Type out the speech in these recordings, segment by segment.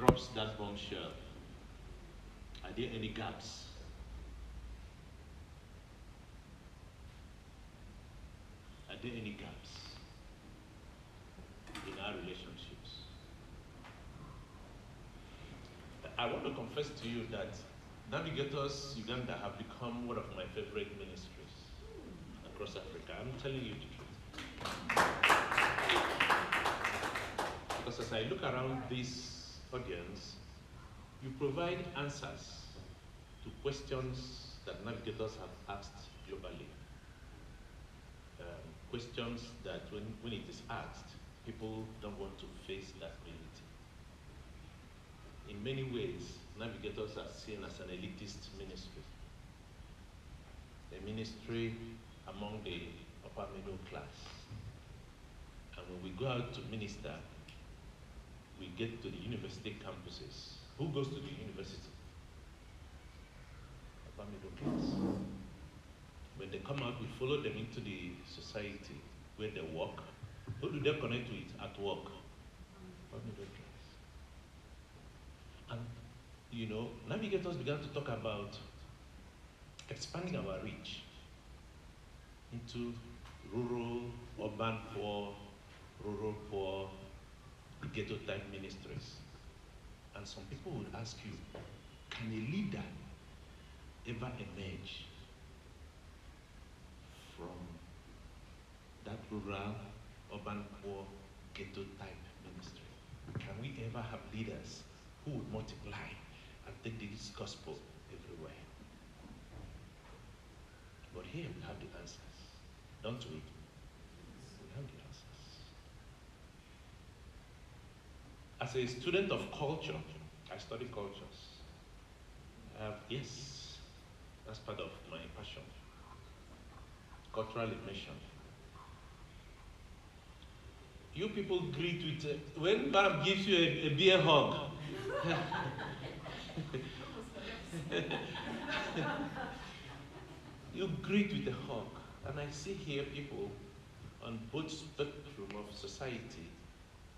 drops that bombshell, are there any gaps? Are there any gaps in our relationships? I want to confess to you that Navigators Uganda have become one of my favorite ministries across Africa. I'm telling you the truth. Because as I look around this audience, you provide answers to questions that navigators have asked globally. Questions that when it is asked, people don't want to face that reality. In many ways, navigators are seen as an elitist ministry. A ministry among the upper middle class. And when we go out to minister, we get to the university campuses. Who goes to the university? Upper middle class. When they come out, we follow them into the society where they work. Who do they connect with at work? Upper middle class. And, you know, navigators began to talk about expanding our reach into rural, urban poor, rural poor, ghetto type ministries. And some people would ask you, can a leader ever emerge from that rural, urban poor, ghetto type ministry? Can we ever have leaders who would multiply and take this gospel everywhere? But here we have the answers, don't we? We have the answers. As a student of culture, I study cultures. Yes, that's part of my passion. Cultural immersion. You people greet with, when Bam gives you a beer hug, you greet with a hug. And I see here people on both spectrum of society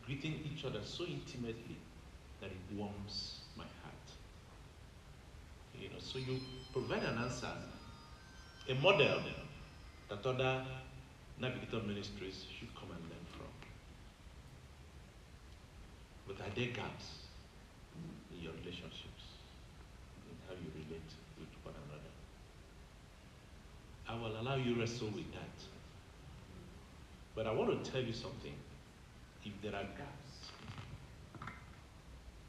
greeting each other so intimately that it warms my heart. You know, so you provide an answer, a model that other navigator ministries should come and learn from. But are there gaps in your relationships, in how you relate with one another? I will allow you wrestle with that. But I want to tell you something. If there are gaps,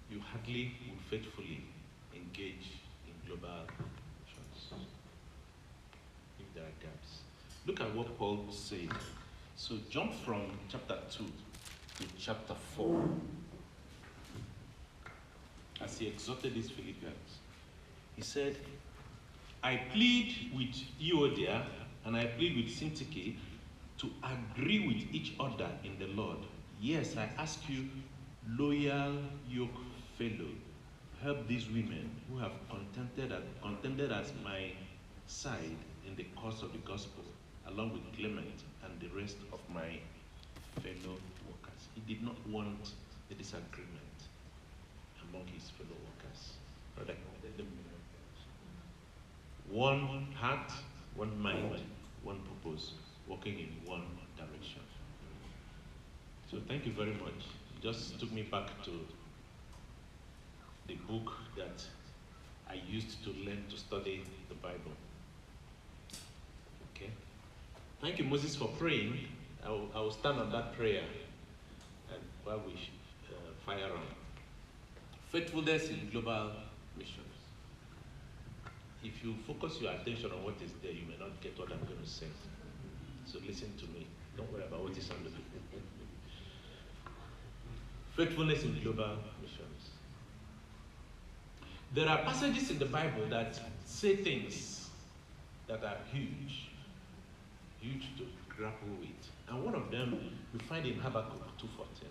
you hardly would faithfully engage in global missions. If there are gaps. Look at what Paul said. So jump from chapter 2 to chapter 4. As he exhorted these Philippians, he said, I plead with Euodia and I plead with Syntyche to agree with each other in the Lord. Yes, I ask you, loyal yoke fellow, help these women who have contended as my side in the cause of the gospel, along with Clement and the rest of my fellow workers. He did not want a disagreement among his fellow workers. Rather, one heart, one mind, one purpose, working in one direction. So thank you very much. It just took me back to the book that I used to learn to study the Bible. Okay. Thank you, Moses, for praying. I will stand on that prayer and while we fire on. Faithfulness in global missions. If you focus your attention on what is there, you may not get what I'm going to say. So listen to me. Don't worry about what is under the book. Faithfulness in global missions. There are passages in the Bible that say things that are huge to grapple with. And one of them we find in Habakkuk 2:14.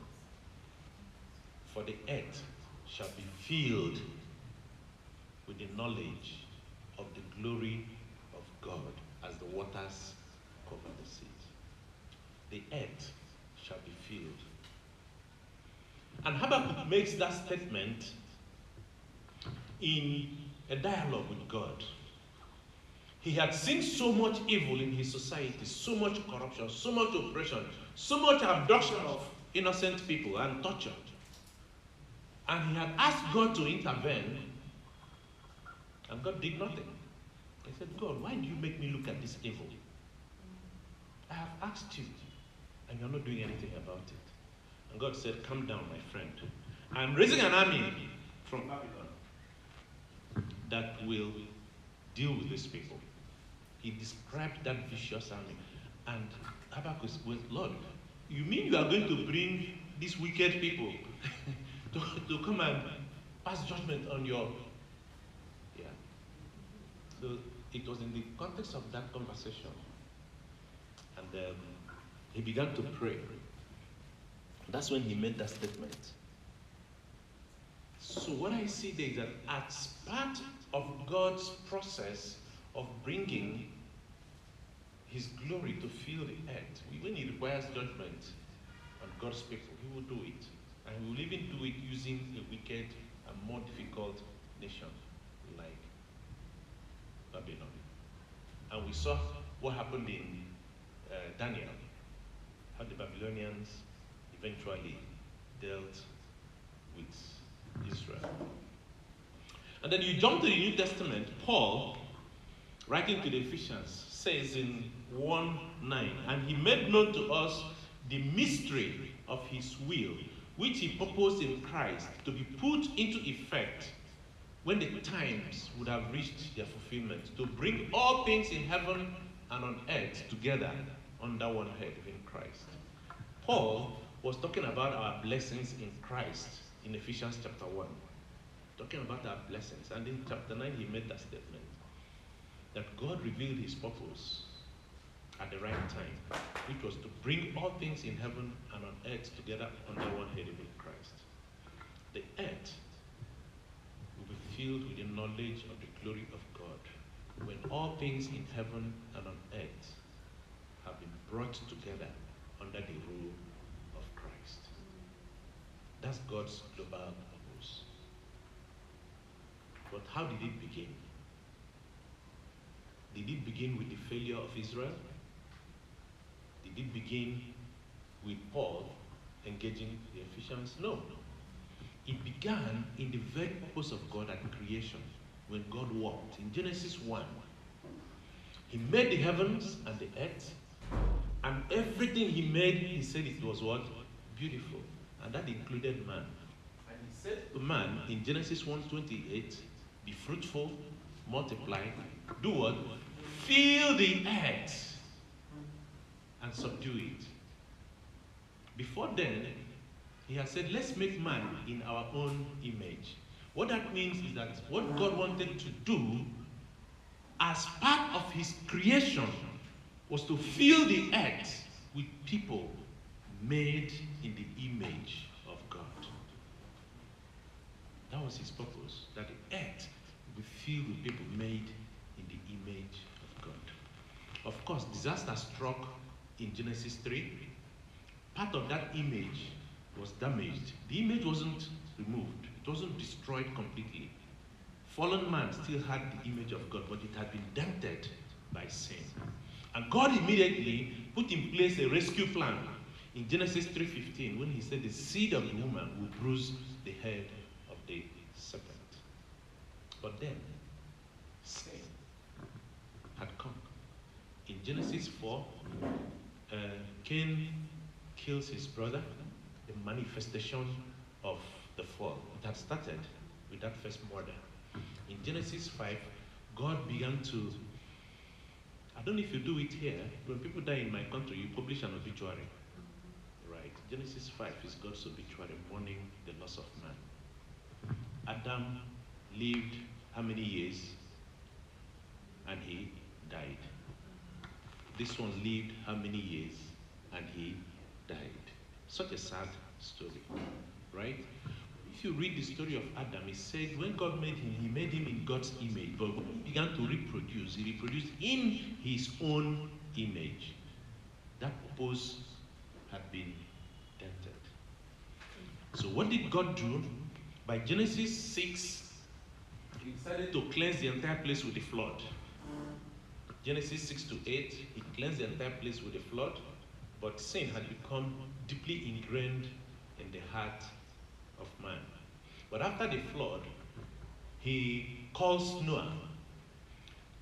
For the earth shall be filled with the knowledge of the glory of God as the waters cover the seas. The earth shall be filled. And Habakkuk makes that statement in a dialogue with God. He had seen so much evil in his society, so much corruption, so much oppression, so much abduction of innocent people and torture. And he had asked God to intervene, and God did nothing. He said, God, why do you make me look at this evil? I have asked you, and you're not doing anything about it. And God said, calm down, my friend. I'm raising an army from Babylon that will deal with these people. He described that vicious army. And Habakkuk said, Lord, you mean you are going to bring these wicked people to come and pass judgment on your... Yeah. So it was in the context of that conversation. And he began to pray. That's when he made that statement. So what I see there is that as part of God's process of bringing his glory to fill the earth, when he requires judgment on God's people, he will do it. And he will even do it using a wicked and more difficult nation like Babylon. And we saw what happened in Daniel, how the Babylonians eventually dealt with Israel. And then you jump to the New Testament. Paul, writing to the Ephesians, says in 1:9, and he made known to us the mystery of his will, which he purposed in Christ to be put into effect when the times would have reached their fulfillment, to bring all things in heaven and on earth together under one head in Christ. Paul was talking about our blessings in Christ in Ephesians chapter 1. Talking about our blessings. And in chapter 9, he made that statement that God revealed his purpose at the right time, which was to bring all things in heaven and on earth together under one head in Christ. The earth will be filled with the knowledge of the glory of God when all things in heaven and on earth have been brought together under the rule of Christ. That's God's global purpose. But how did it begin? Did it begin with the failure of Israel? Did it begin with Paul engaging the Ephesians? No. It began in the very purpose of God at creation, when God walked. In Genesis 1, he made the heavens and the earth, and everything he made, he said it was what? Beautiful. And that included man. And he said to man in Genesis 1:28, be fruitful, multiply, do what? Fill the earth and subdue it. Before then, he had said, let's make man in our own image. What that means is that what God wanted to do as part of his creation was to fill the earth with people made in the image of God. That was his purpose, that the earth would be filled with people made in the image of God. Of course, disaster struck in Genesis 3. Part of that image was damaged. The image wasn't removed. It wasn't destroyed completely. Fallen man still had the image of God, but it had been dented by sin. And God immediately put in place a rescue plan in Genesis 3:15 when he said the seed of the woman will bruise the head of the serpent. But then, sin had come. In Genesis 4, Cain kills his brother, the manifestation of the fall. It had started with that first murder. In Genesis 5, God began to, I don't know if you do it here, when people die in my country, you publish an obituary. Right? Genesis 5 is God's obituary, mourning the loss of man. Adam lived how many years? And he died. This one lived how many years? And he died. Such a sad story, right? If you read the story of Adam, it said when God made him, he made him in God's image. But when he began to reproduce, he reproduced in his own image. That purpose had been dented. So what did God do? By Genesis 6, he decided to cleanse the entire place with the flood. Genesis 6 to 8, he cleansed the entire place with the flood, but sin had become deeply ingrained in the heart of man. But after the flood, he calls Noah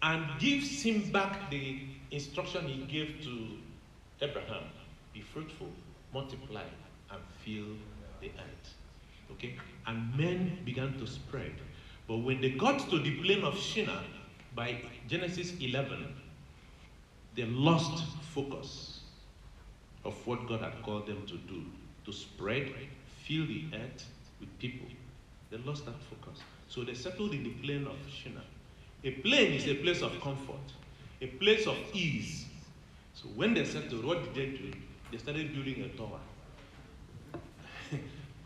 and gives him back the instruction he gave to Abraham: be fruitful, multiply, and fill the earth. Okay? And men began to spread. But when they got to the plain of Shinar, by Genesis 11, they lost focus of what God had called them to do, to spread, fill the earth with people. They lost that focus. So they settled in the plain of Shinar. A plain is a place of comfort, a place of ease. So when they settled, what did they do? They started building a tower,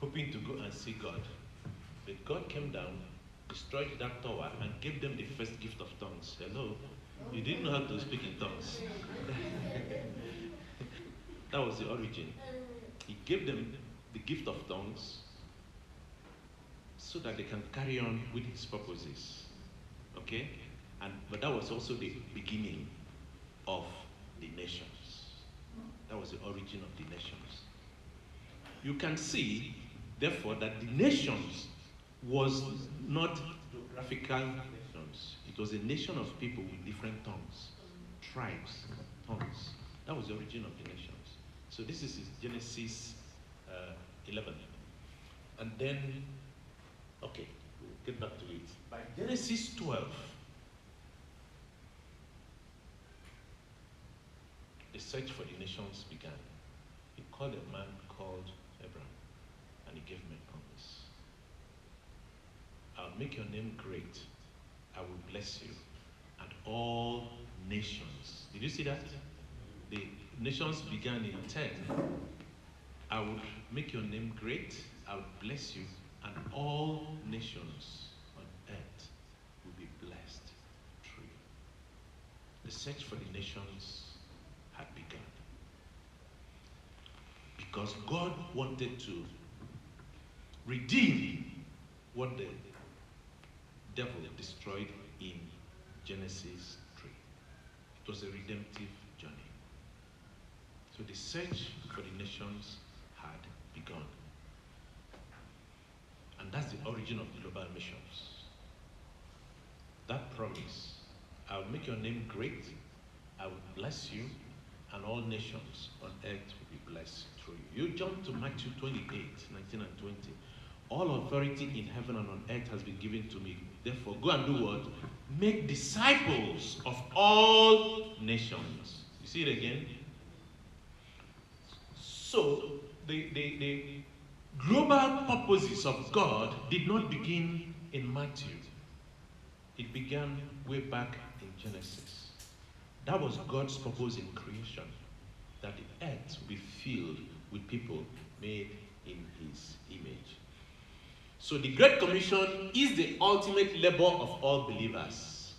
hoping to go and see God. But God came down, destroyed that tower, and gave them the first gift of tongues. Hello? You didn't know how to speak in tongues. That was the origin. He gave them the gift of tongues so that they can carry on with his purposes. Okay? But that was also the beginning of the nations. That was the origin of the nations. You can see, therefore, that the nations was not geographical nations. It was a nation of people with different tongues, tribes, tongues. That was the origin of the nations. So this is Genesis 11. And then, okay, we'll get back to it. By Genesis 12, the search for the nations began. He called a man called Abraham, and he gave him a promise. I'll make your name great. I will bless you, and all nations. Did you see that? The nations began in 10. I would make your name great. I would bless you, and all nations on earth will be blessed through you. The search for the nations had begun, because God wanted to redeem what the devil destroyed in Genesis 3. It was a redemptive journey. So the search for the nations had begun. And that's the origin of global missions. That promise: I'll make your name great, I will bless you, and all nations on earth will be blessed through you. You jump to Matthew 28, 19 and 20. All authority in heaven and on earth has been given to me. Therefore, go and do what? Make disciples of all nations. You see it again? So, the global purposes of God did not begin in Matthew. It began way back in Genesis. That was God's purpose in creation, that the earth will be filled with people made in his image. So the Great Commission is the ultimate labor of all believers.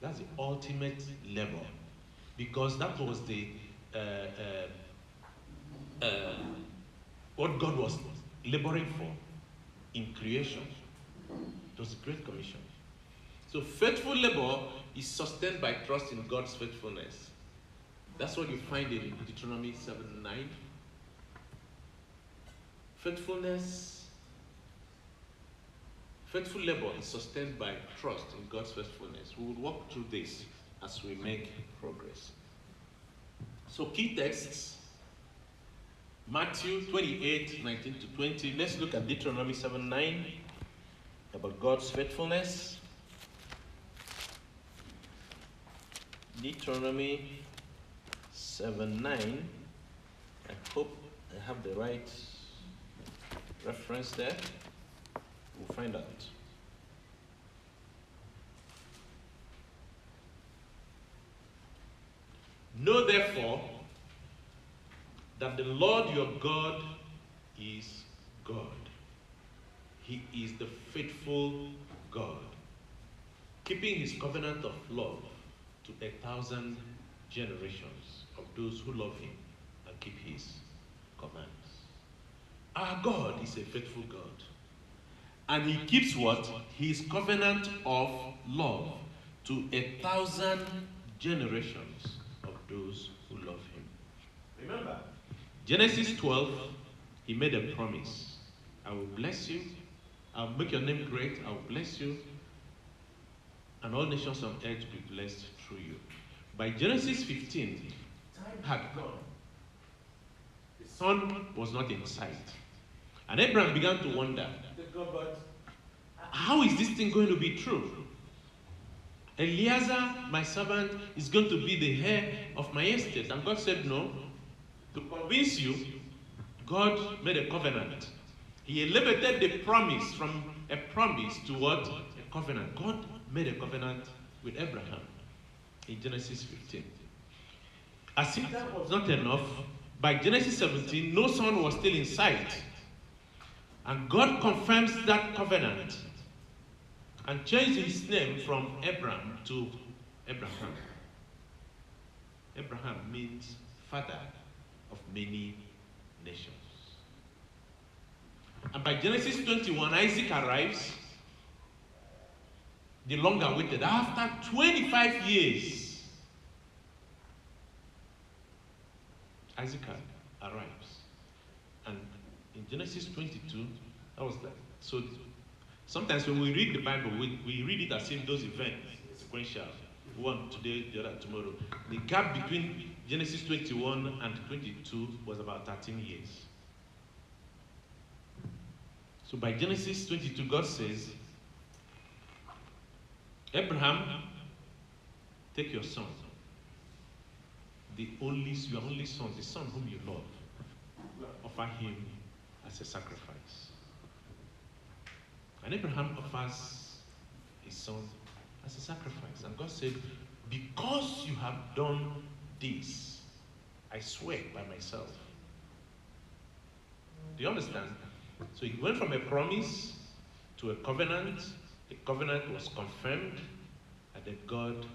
That's the ultimate labor, because that was the what God was laboring for in creation. It was the Great Commission. So faithful labor is sustained by trust in God's faithfulness. That's what you find in Deuteronomy 7:9. Faithful labor is sustained by trust in God's faithfulness. We will walk through this as we make progress. So key texts: Matthew 28, 19 to 20. Let's look at Deuteronomy 7:9 about God's faithfulness. Deuteronomy 7:9. I hope I have the right reference there. We'll find out. Know therefore that the Lord your God is God. He is the faithful God, keeping his covenant of love to 1,000 generations of those who love him and keep his commands. Our God is a faithful God. And he keeps what? His covenant of love to 1,000 generations of those who love him. Remember, Genesis 12, he made a promise. I will bless you. I'll make your name great. I will bless you. And all nations on earth will be blessed through you. By Genesis 15, time had gone. The son was not in sight. And Abraham began to wonder, but how is this thing going to be true? Eliezer, my servant, is going to be the heir of my estate. And God said no. To convince you, God made a covenant. He elevated the promise from a promise to what? A covenant. God made a covenant with Abraham in Genesis 15. As if that was not enough, by Genesis 17, no son was still in sight. And God confirms that covenant and changed his name from Abram to Abraham. Abraham means father of many nations. And by Genesis 21, Isaac arrives, the long awaited. After 25 years, Isaac arrives. And in Genesis 22, that was like, so sometimes when we read the Bible, we read it as if those events, sequential, one today, the other tomorrow. The gap between Genesis 21 and 22 was about 13 years. So by Genesis 22, God says, Abraham, take your son, your only son, the son whom you love, offer him as a sacrifice. And Abraham offers his son as a sacrifice. And God said, because you have done this, I swear by myself. Do you understand? So it went from a promise to a covenant. The covenant was confirmed, and then God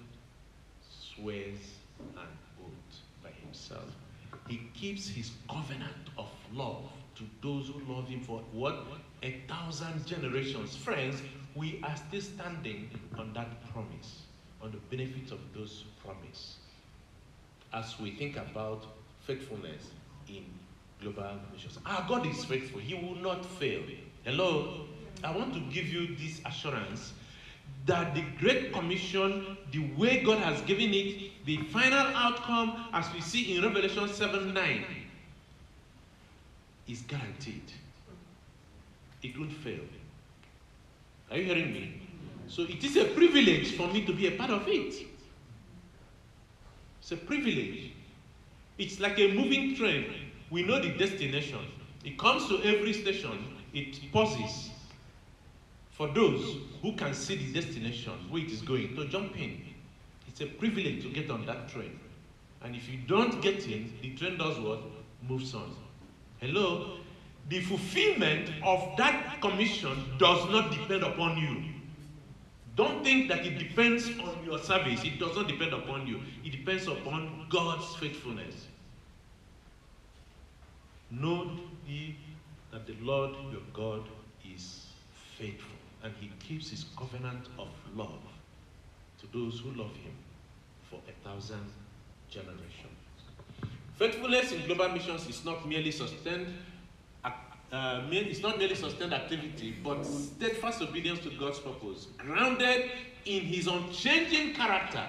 swears an oath by himself. He keeps his covenant of love to those who love him for what? 1,000 generations. Friends, we are still standing on that promise, on the benefits of those promise, as we think about faithfulness in global missions. Our God is faithful. He will not fail. Hello? I want to give you this assurance that the Great Commission, the way God has given it, the final outcome, as we see in Revelation 7:9, is guaranteed. It won't fail. Are you hearing me? So it is a privilege for me to be a part of it. It's a privilege. It's like a moving train. We know the destination. It comes to every station. It pauses for those who can see the destination, where it is going, to jump in. It's a privilege to get on that train. And if you don't get in, the train does what? Moves on. Hello? The fulfillment of that commission does not depend upon you. Don't think that it depends on your service. It does not depend upon you. It depends upon God's faithfulness. Know ye that the Lord your God is faithful, and he keeps his covenant of love to those who love him for 1,000 generations. Faithfulness in global missions is not merely sustained activity, but steadfast obedience to God's purpose, grounded in his unchanging character.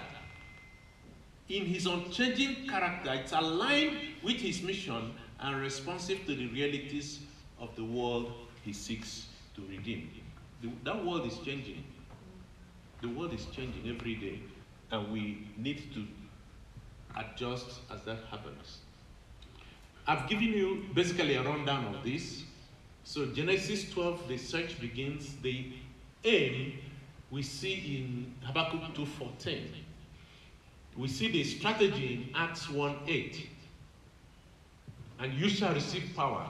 In his unchanging character, it's aligned with his mission and responsive to the realities of the world he seeks to redeem. That world is changing. The world is changing every day, and we need to adjust as that happens. I've given you basically a rundown of this. So Genesis 12, the search begins. The aim we see in Habakkuk 2:14. We see the strategy in Acts 1:8. And you shall receive power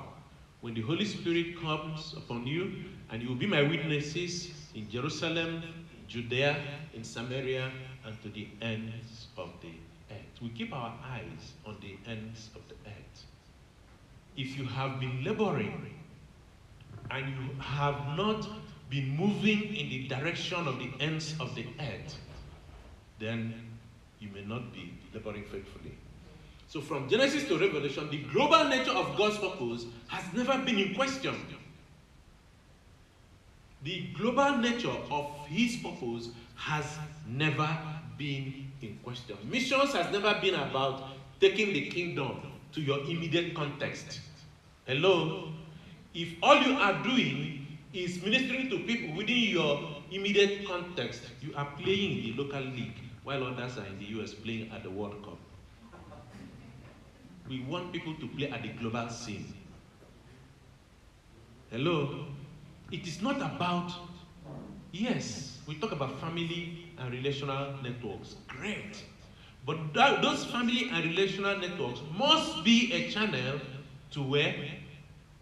when the Holy Spirit comes upon you, and you will be my witnesses in Jerusalem, Judea, in Samaria, and to the ends of the earth. We keep our eyes on the ends of the earth. If you have been laboring and you have not been moving in the direction of the ends of the earth, then you may not be laboring faithfully. So from Genesis to Revelation, the global nature of God's purpose has never been in question. The global nature of his purpose has never been in question. Missions has never been about taking the kingdom to your immediate context. Hello? If all you are doing is ministering to people within your immediate context, you are playing in the local league while others are in the US playing at the World Cup. We want people to play at the global scene. Hello? It is not about, yes, we talk about family and relational networks. Great. But those family and relational networks must be a channel to where?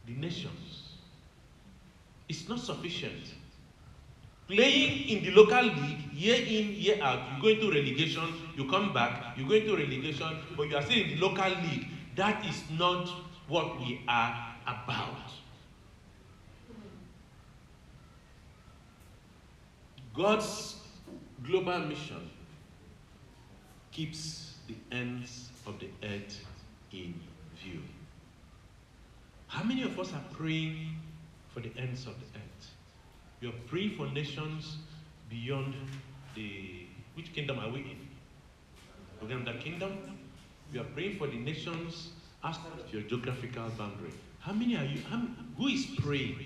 The nations. It's not sufficient. Playing in the local league, year in, year out, you go into relegation, you come back, you go into relegation, but you are still in the local league. That is not what we are about. God's global mission keeps the ends of the earth in view. How many of us are praying for the ends of the earth? You're praying for nations beyond which kingdom are we in? Uganda kingdom? You are praying for the nations outside of your geographical boundary. How many are you? Who is praying?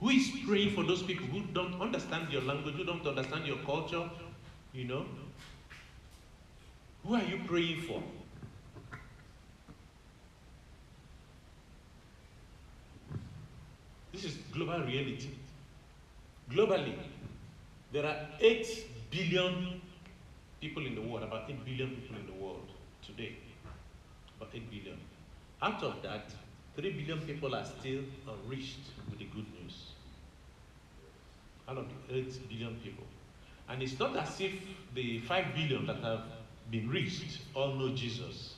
Who is praying for those people who don't understand your language, who don't understand your culture? You know? Who are you praying for? This is global reality. Globally, there are 8 billion people in the world, about 8 billion people in the world today. About 8 billion. Out of that, 3 billion people are still unreached with the good news. Out of the 8 billion people. And it's not as if the 5 billion that have been reached all know Jesus.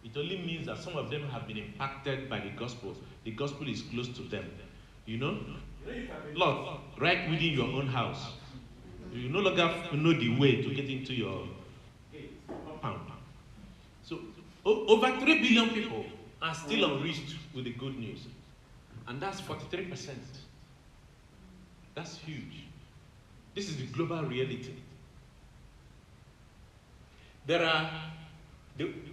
It only means that some of them have been impacted by the gospel. The gospel is close to them. You know? Lord, right within your own house. You no longer know the way to get into your compound. So, over 3 billion people are still unreached with the good news. And that's 43%. That's huge. This is the global reality. There are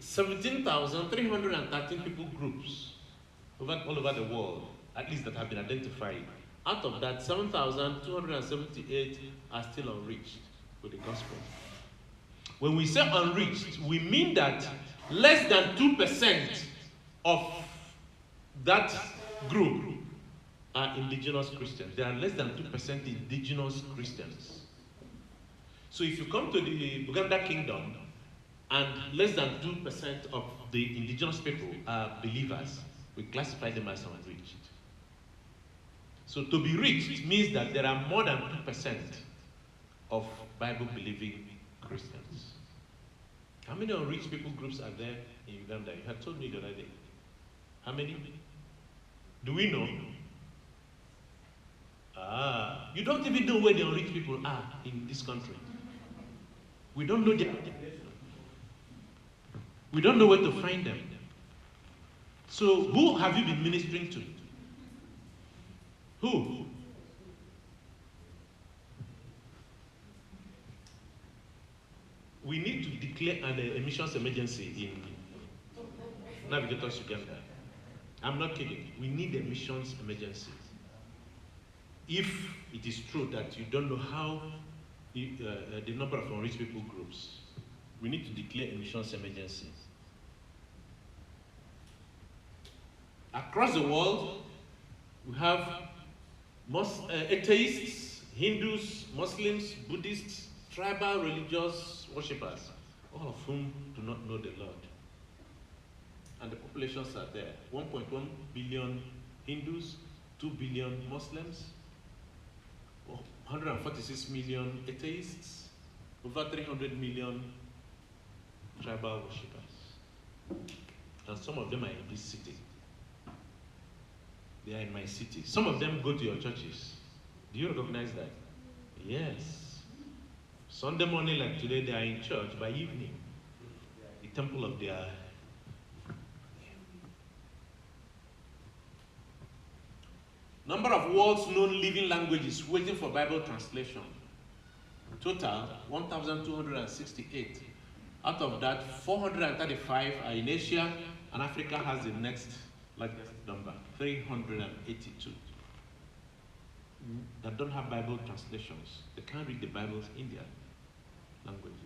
17,313 people groups all over the world, at least that have been identified. Out of that, 7,278 are still unreached with the gospel. When we say unreached, we mean that less than 2% of that group are indigenous Christians. There are less than 2% indigenous Christians. So if you come to the Uganda kingdom and less than 2% of the indigenous people are believers, we classify them as unreached. So to be reached means that there are more than 2% of Bible-believing Christians. How many unreached people groups are there in Uganda? You had told me the other day. How many? Do we know? You don't even know where the unreached people are in this country. We don't know their definition. We don't know where to find them. So who have you been ministering to? Who? We need to declare an emissions emergency in Navigators Uganda. I'm not kidding. We need a emissions emergency. If it is true that you don't know how the number of unreached people groups, we need to declare emissions emergency. Across the world, we have atheists, Hindus, Muslims, Buddhists, tribal religious worshippers, all of whom do not know the Lord. And the populations are there. 1.1 billion Hindus, 2 billion Muslims, 146 million atheists, over 300 million tribal worshippers. And some of them are in this city. They are in my city. Some of them go to your churches. Do you recognize that? Yes. Sunday morning like today, they are in church. By evening, the temple of their... Number of world's known living languages waiting for Bible translation. Total, 1,268. Out of that, 435 are in Asia, and Africa has the next largest number, 382. That don't have Bible translations. They can't read the Bibles in their languages.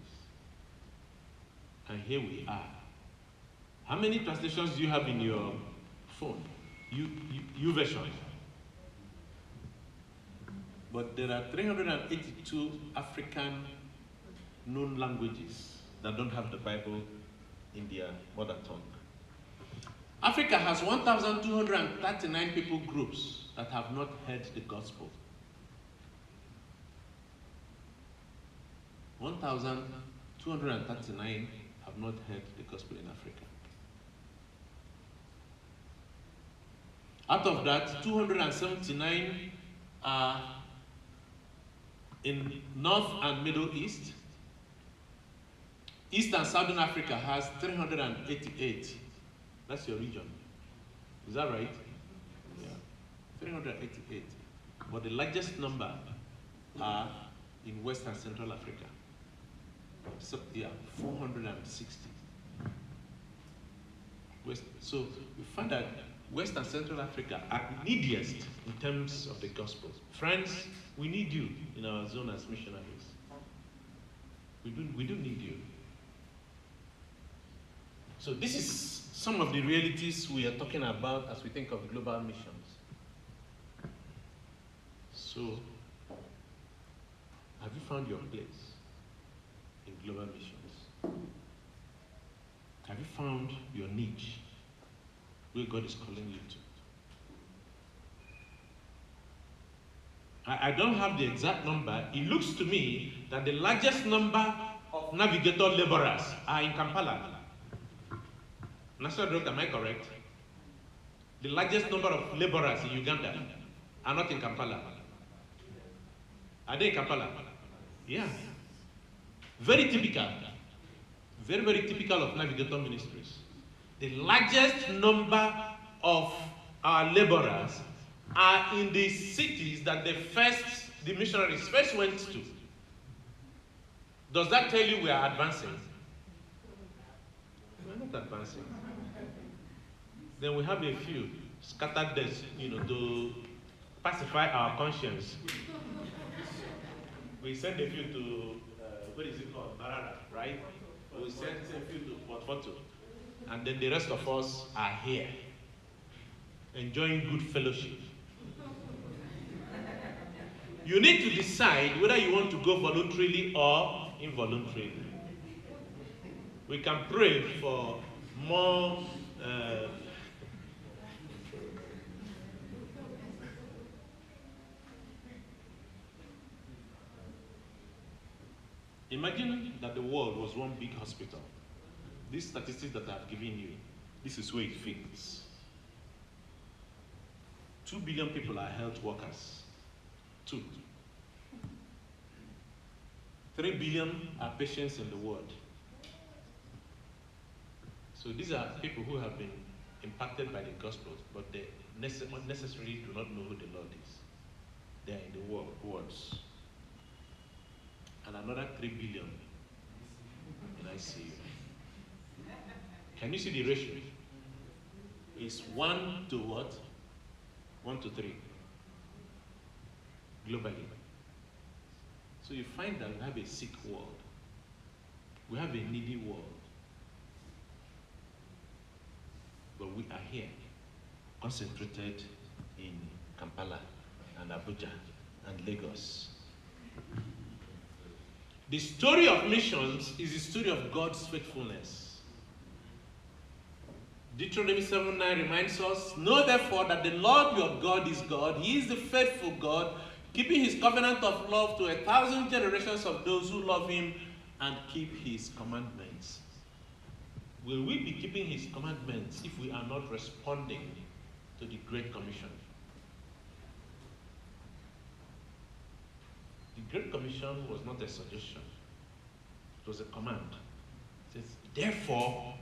And here we are. How many translations do you have in your phone? U version. But there are 382 African known languages that don't have the Bible in their mother tongue. Africa has 1,239 people groups that have not heard the gospel. 1,239 have not heard the gospel in Africa. Out of that, 279 are in North and Middle East. East and Southern Africa has 388. That's your region. Is that right? Yeah. 388. But the largest number are in West and Central Africa. So, yeah, 460. So we find that West and Central Africa are neediest in terms of the gospel. Friends, we need you in our zone as missionaries. We do need you. So this is some of the realities we are talking about as we think of global missions. So, have you found your place in global missions? Have you found your niche where God is calling you to? I don't have the exact number. It looks to me that the largest number of navigator laborers are in Kampala. National Road, am I correct? The largest number of laborers in Uganda are not in Kampala. Are they in Kampala? Yeah. Very typical. Very, very typical of navigator ministries. The largest number of our laborers are in the cities that the missionaries first went to. Does that tell you we are advancing? We're not advancing. Then we have a few scattered there, to pacify our conscience. We send a few to, what is it called, Barara, right? We send a few to Port Photo. And then the rest of us are here, enjoying good fellowship. You need to decide whether you want to go voluntarily or involuntarily. We can pray for more imagine that the world was one big hospital. These statistics that I've given you, this is where it fits. 2 billion people are health workers. 2. 3 billion are patients in the world. So these are people who have been impacted by the gospel, but they necessarily do not know who the Lord is. They are in the wards. And another 3 billion in ICU. Can you see the ratio? It's 1 to what? 1 to 3. Globally. So you find that we have a sick world. We have a needy world. But we are here, concentrated in Kampala and Abuja and Lagos. The story of missions is the story of God's faithfulness. Deuteronomy 7:9 reminds us, know therefore that the Lord your God is God. He is the faithful God, keeping his covenant of love to 1,000 generations of those who love him and keep his commandments. Will we be keeping his commandments if we are not responding to the Great Commission? Great Commission was not a suggestion. It was a command. It says, therefore,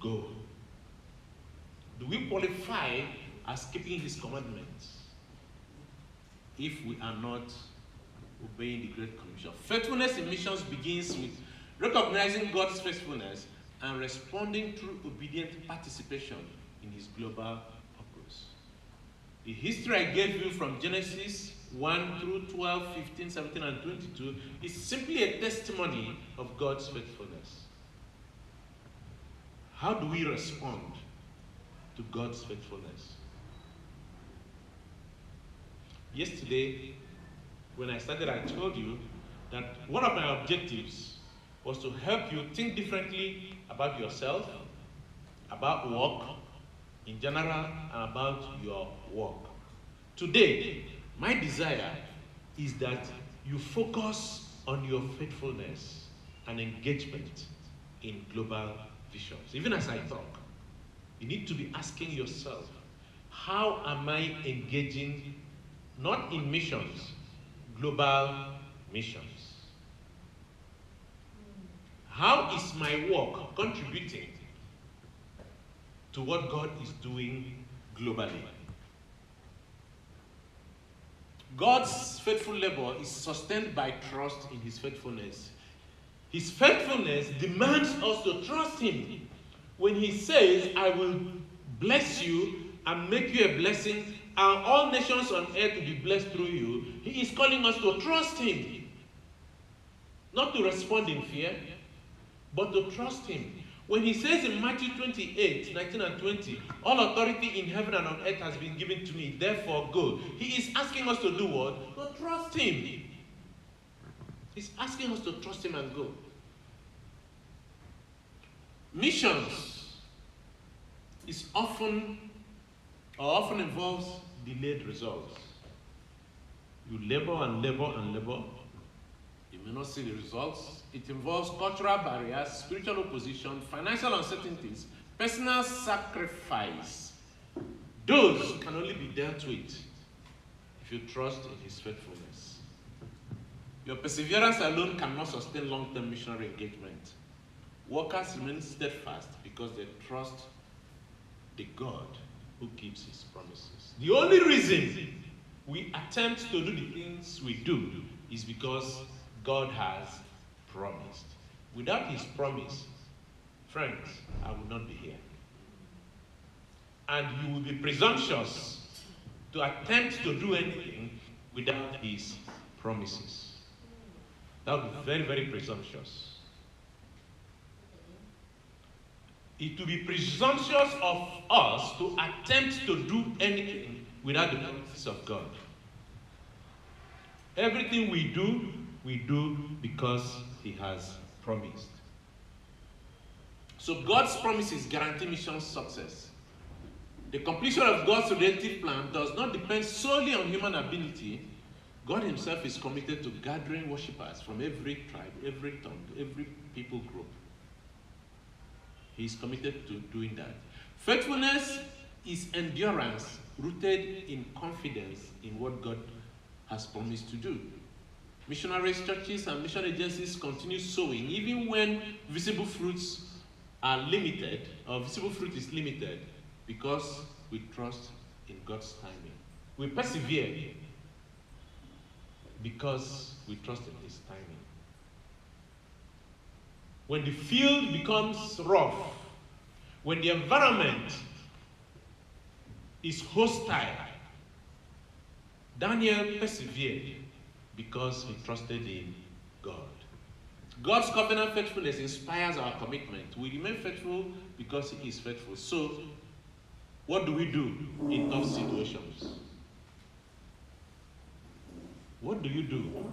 go. Do we qualify as keeping his commandments if we are not obeying the Great Commission? Faithfulness in missions begins with recognizing God's faithfulness and responding through obedient participation in his global purpose. The history I gave you from Genesis 1 through 12, 15, 17, and 22 is simply a testimony of God's faithfulness. How do we respond to God's faithfulness? Yesterday, when I started, I told you that one of my objectives was to help you think differently about yourself, about work in general, and about your work. Today, my desire is that you focus on your faithfulness and engagement in global visions. Even as I talk, you need to be asking yourself, how am I engaging, not in missions, global missions? How is my work contributing to what God is doing globally? God's faithful labor is sustained by trust in his faithfulness. His faithfulness demands us to trust him. When he says, I will bless you and make you a blessing, and all nations on earth will be blessed through you, he is calling us to trust him. Not to respond in fear, but to trust him. When he says in Matthew 28, 19 and 20, all authority in heaven and on earth has been given to me, therefore go. He is asking us to do what? To trust him. He's asking us to trust him and go. Missions is often involves delayed results. You labor and labor and labor. You may not see the results. It involves cultural barriers, spiritual opposition, financial uncertainties, personal sacrifice. Those can only be dealt with if you trust in his faithfulness. Your perseverance alone cannot sustain long-term missionary engagement. Workers remain steadfast because they trust the God who keeps his promises. The only reason we attempt to do the things we do is because God has promised. Without his promise, friends, I will not be here. And you will be presumptuous to attempt to do anything without his promises. That would be very, very presumptuous. It will be presumptuous of us to attempt to do anything without the promises of God. Everything we do because he has promised. So God's promises guarantee mission success. The completion of God's redemptive plan does not depend solely on human ability. God himself is committed to gathering worshippers from every tribe, every tongue, every people group. He is committed to doing that. Faithfulness is endurance rooted in confidence in what God has promised to do. Missionaries, churches, and mission agencies continue sowing even when visible fruits are limited, or visible fruit is limited, because we trust in God's timing. We persevere because we trust in his timing. When the field becomes rough, when the environment is hostile, Daniel persevered because he trusted in God. God's covenant faithfulness inspires our commitment. We remain faithful because he is faithful. So, what do we do in tough situations? What do you do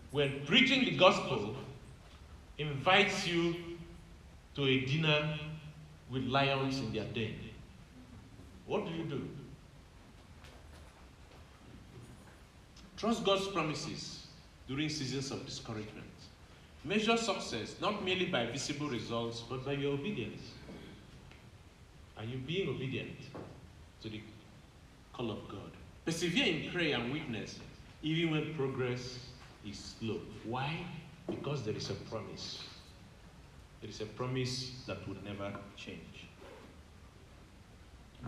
when preaching the gospel invites you to a dinner with lions in their den? What do you do? Trust God's promises during seasons of discouragement. Measure success not merely by visible results, but by your obedience. Are you being obedient to the call of God? Persevere in prayer and witness, even when progress is slow. Why? Because there is a promise. There is a promise that will never change.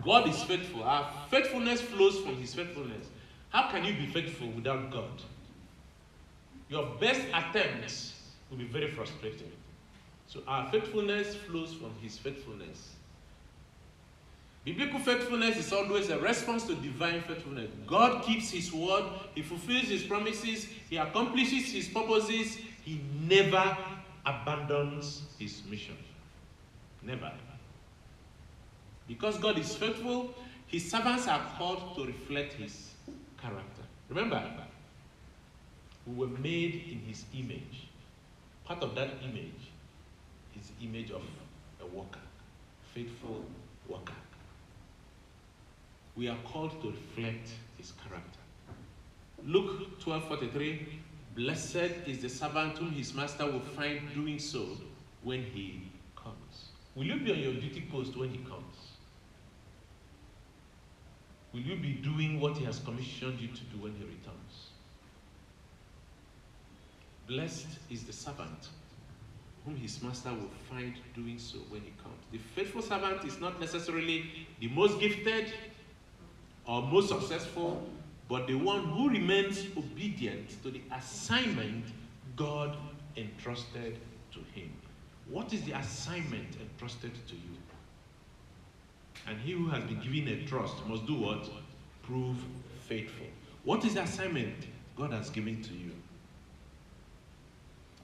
God is faithful. Our faithfulness flows from his faithfulness. How can you be faithful without God? Your best attempts will be very frustrating. So our faithfulness flows from his faithfulness. Biblical faithfulness is always a response to divine faithfulness. God keeps his word, he fulfills his promises, he accomplishes his purposes, he never abandons his mission. Never. Because God is faithful, his servants are called to reflect his character. Remember, we were made in his image. Part of that image is the image of a worker, faithful worker. We are called to reflect his character. Luke 12:43, blessed is the servant whom his master will find doing so when he comes. Will you be on your duty post when he comes? Will you be doing what he has commissioned you to do when he returns? Blessed is the servant whom his master will find doing so when he comes. The faithful servant is not necessarily the most gifted or most successful, but the one who remains obedient to the assignment God entrusted to him. What is the assignment entrusted to you? And he who has been given a trust must do what? Prove faithful. What is the assignment God has given to you?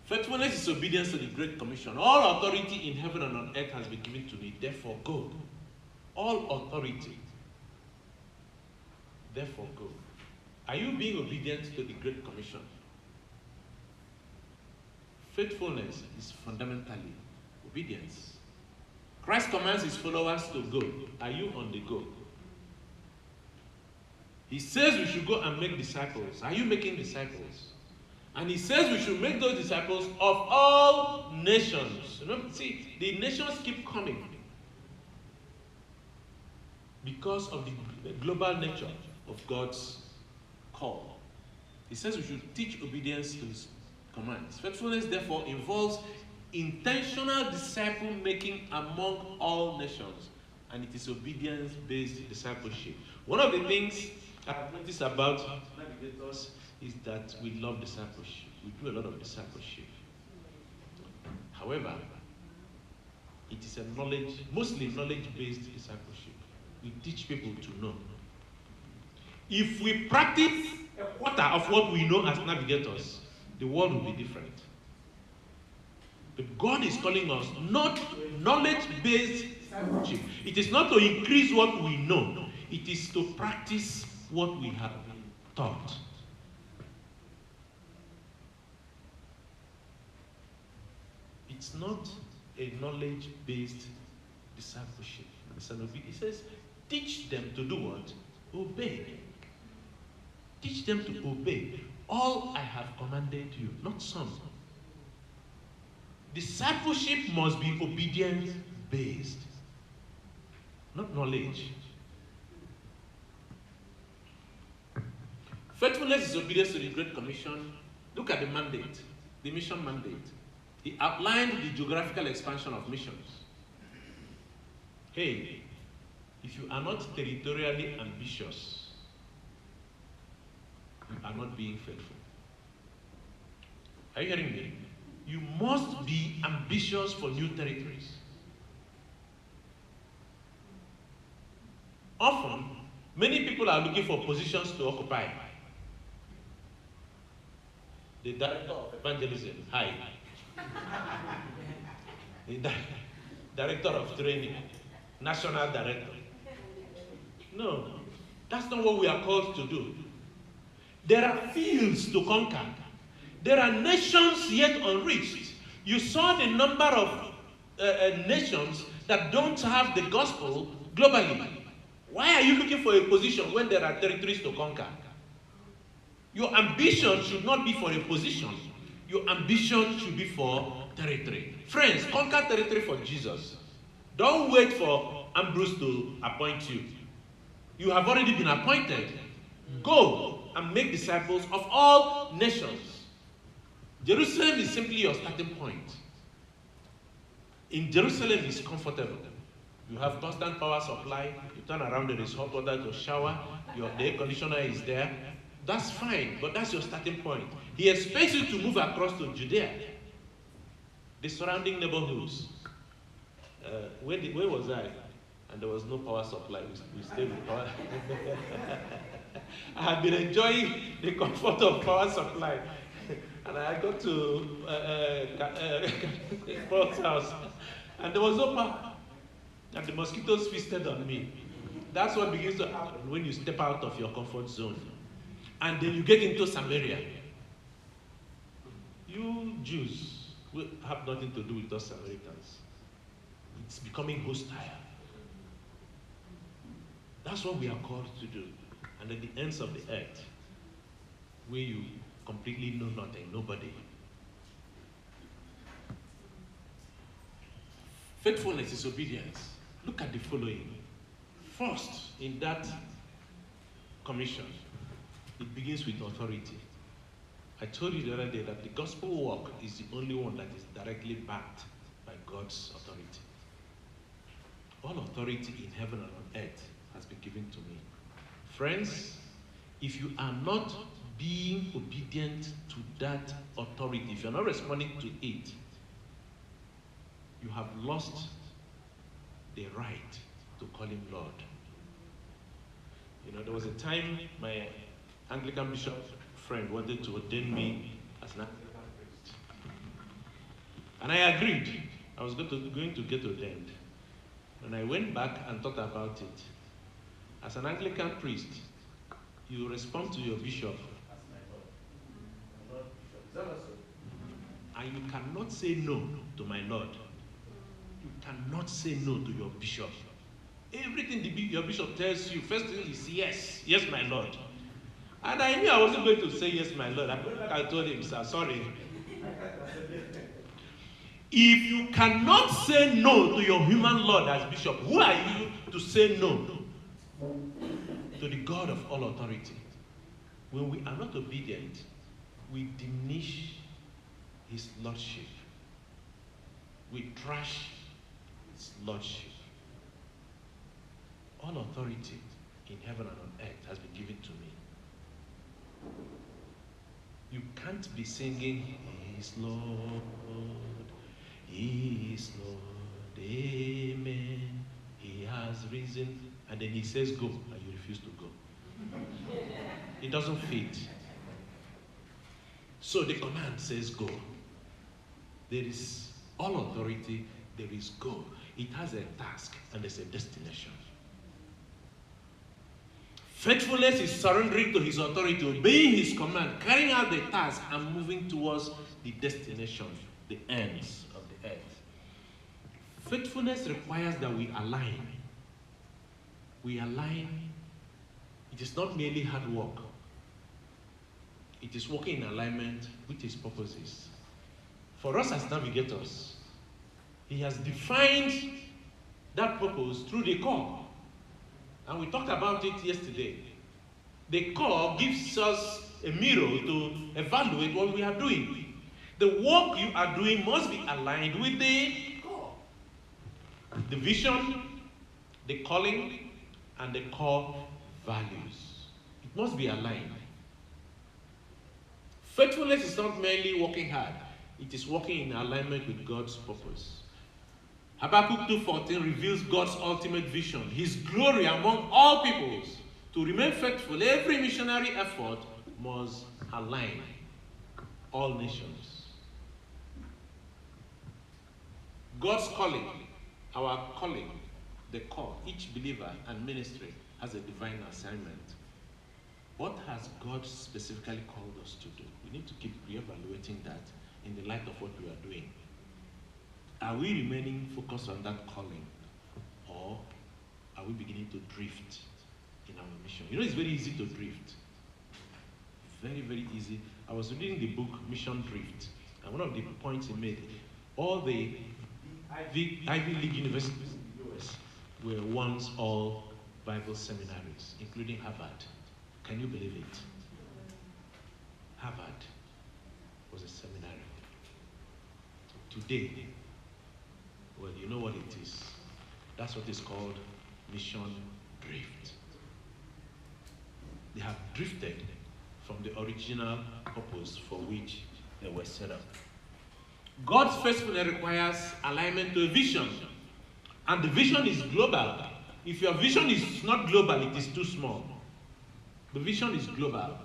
Faithfulness is obedience to the Great Commission. All authority in heaven and on earth has been given to me, therefore go. All authority. Therefore go. Are you being obedient to the Great Commission? Faithfulness is fundamentally obedience. Christ commands his followers to go. Are you on the go? He says we should go and make disciples. Are you making disciples? And he says we should make those disciples of all nations. Remember, see, the nations keep coming because of the global nature of God's call. He says we should teach obedience to his commands. Faithfulness, therefore, involves intentional disciple making among all nations, and it is obedience-based discipleship. One of the things I've noticed about Navigators is that we love discipleship. We do a lot of discipleship. However, it is mostly knowledge-based discipleship. We teach people to know. If we practice a quarter of what we know as navigators, the world will be different. But God is calling us not knowledge-based discipleship. It is not to increase what we know. It is to practice what we have taught. It's not a knowledge-based discipleship. It's an obedience. It says, teach them to do what? Obey. Teach them to obey all I have commanded you, not some. Discipleship must be obedience-based, not knowledge. Faithfulness is obedience to the Great Commission. Look at the mandate, the mission mandate. He outlined the geographical expansion of missions. Hey, if you are not territorially ambitious, you are not being faithful. Are you hearing me? You must be ambitious for new territories. Often, many people are looking for positions to occupy. The director of evangelism, hi. The director of training, national director. No, that's not what we are called to do. There are fields to conquer. There are nations yet unreached. You saw the number of nations that don't have the gospel globally. Why are you looking for a position when there are territories to conquer? Your ambition should not be for a position. Your ambition should be for territory. Friends, conquer territory for Jesus. Don't wait for Ambrose to appoint you. You have already been appointed. Go and make disciples of all nations. Jerusalem is simply your starting point. In Jerusalem, it's comfortable. You have constant power supply. You turn around, there is hot water to shower. The air conditioner is there. That's fine, but that's your starting point. He expects you to move across to Judea, the surrounding neighborhoods. Where was I? And there was no power supply. We stayed with power. I had been enjoying the comfort of power supply. And I got to Paul's house, and there was no power. And the mosquitoes feasted on me. That's what begins to happen when you step out of your comfort zone. And then you get into Samaria. You Jews will have nothing to do with us Samaritans. It's becoming hostile. That's what we are called to do. And at the ends of the earth, where you completely know nothing, nobody. Faithfulness is obedience. Look at the following. First, in that commission, it begins with authority. I told you the other day that the gospel work is the only one that is directly backed by God's authority. All authority in heaven and on earth has been given to me. Friends, if you are not being obedient to that authority, if you're not responding to it, you have lost the right to call him Lord. You know, there was a time my Anglican bishop friend wanted to ordain me as an Anglican priest. And I agreed. I was going to get ordained. And I went back and thought about it. As an Anglican priest, you respond to your bishop. And you cannot say no to my Lord. You cannot say no to your bishop. Everything your bishop tells you, first thing is yes, yes, my Lord. And I knew I wasn't going to say yes, my Lord. I told him, sir, sorry. If you cannot say no to your human Lord as bishop, who are you to say no to the God of all authority? When we are not obedient, we diminish his lordship. We trash his lordship. All authority in heaven and on earth has been given to me. You can't be singing, He is Lord, He is Lord, Amen, He has risen, and then He says go, and you refuse to go. It doesn't fit. So the command says go. There is all authority, there is go. It has a task and there's a destination. Faithfulness is surrendering to his authority, obeying his command, carrying out the task, and moving towards the destination, the ends of the earth. Faithfulness requires that we align. We align. It is not merely hard work. It is working in alignment with his purposes. For us as navigators, he has defined that purpose through the call. And we talked about it yesterday. The call gives us a mirror to evaluate what we are doing. The work you are doing must be aligned with the call. The vision, the calling, and the core values. It must be aligned. Faithfulness is not merely working hard. It is working in alignment with God's purpose. Habakkuk 2:14 reveals God's ultimate vision, his glory among all peoples. To remain faithful, every missionary effort must align all nations. God's calling, our calling, the call, each believer and ministry has a divine assignment. What has God specifically called us to do? We need to keep reevaluating that in the light of what we are doing. Are we remaining focused on that calling, or are we beginning to drift in our mission? You know, it's very easy to drift. Very, very easy. I was reading the book Mission Drift, and one of the points he made, all the Ivy League universities in the US were once all Bible seminaries, including Harvard. Can you believe it? Harvard was a seminary. today, well, you know what it is. That's what is called mission drift. They have drifted from the original purpose for which they were set up. God's faithfulness requires alignment to a vision. And the vision is global. If your vision is not global, it is too small. The vision is global.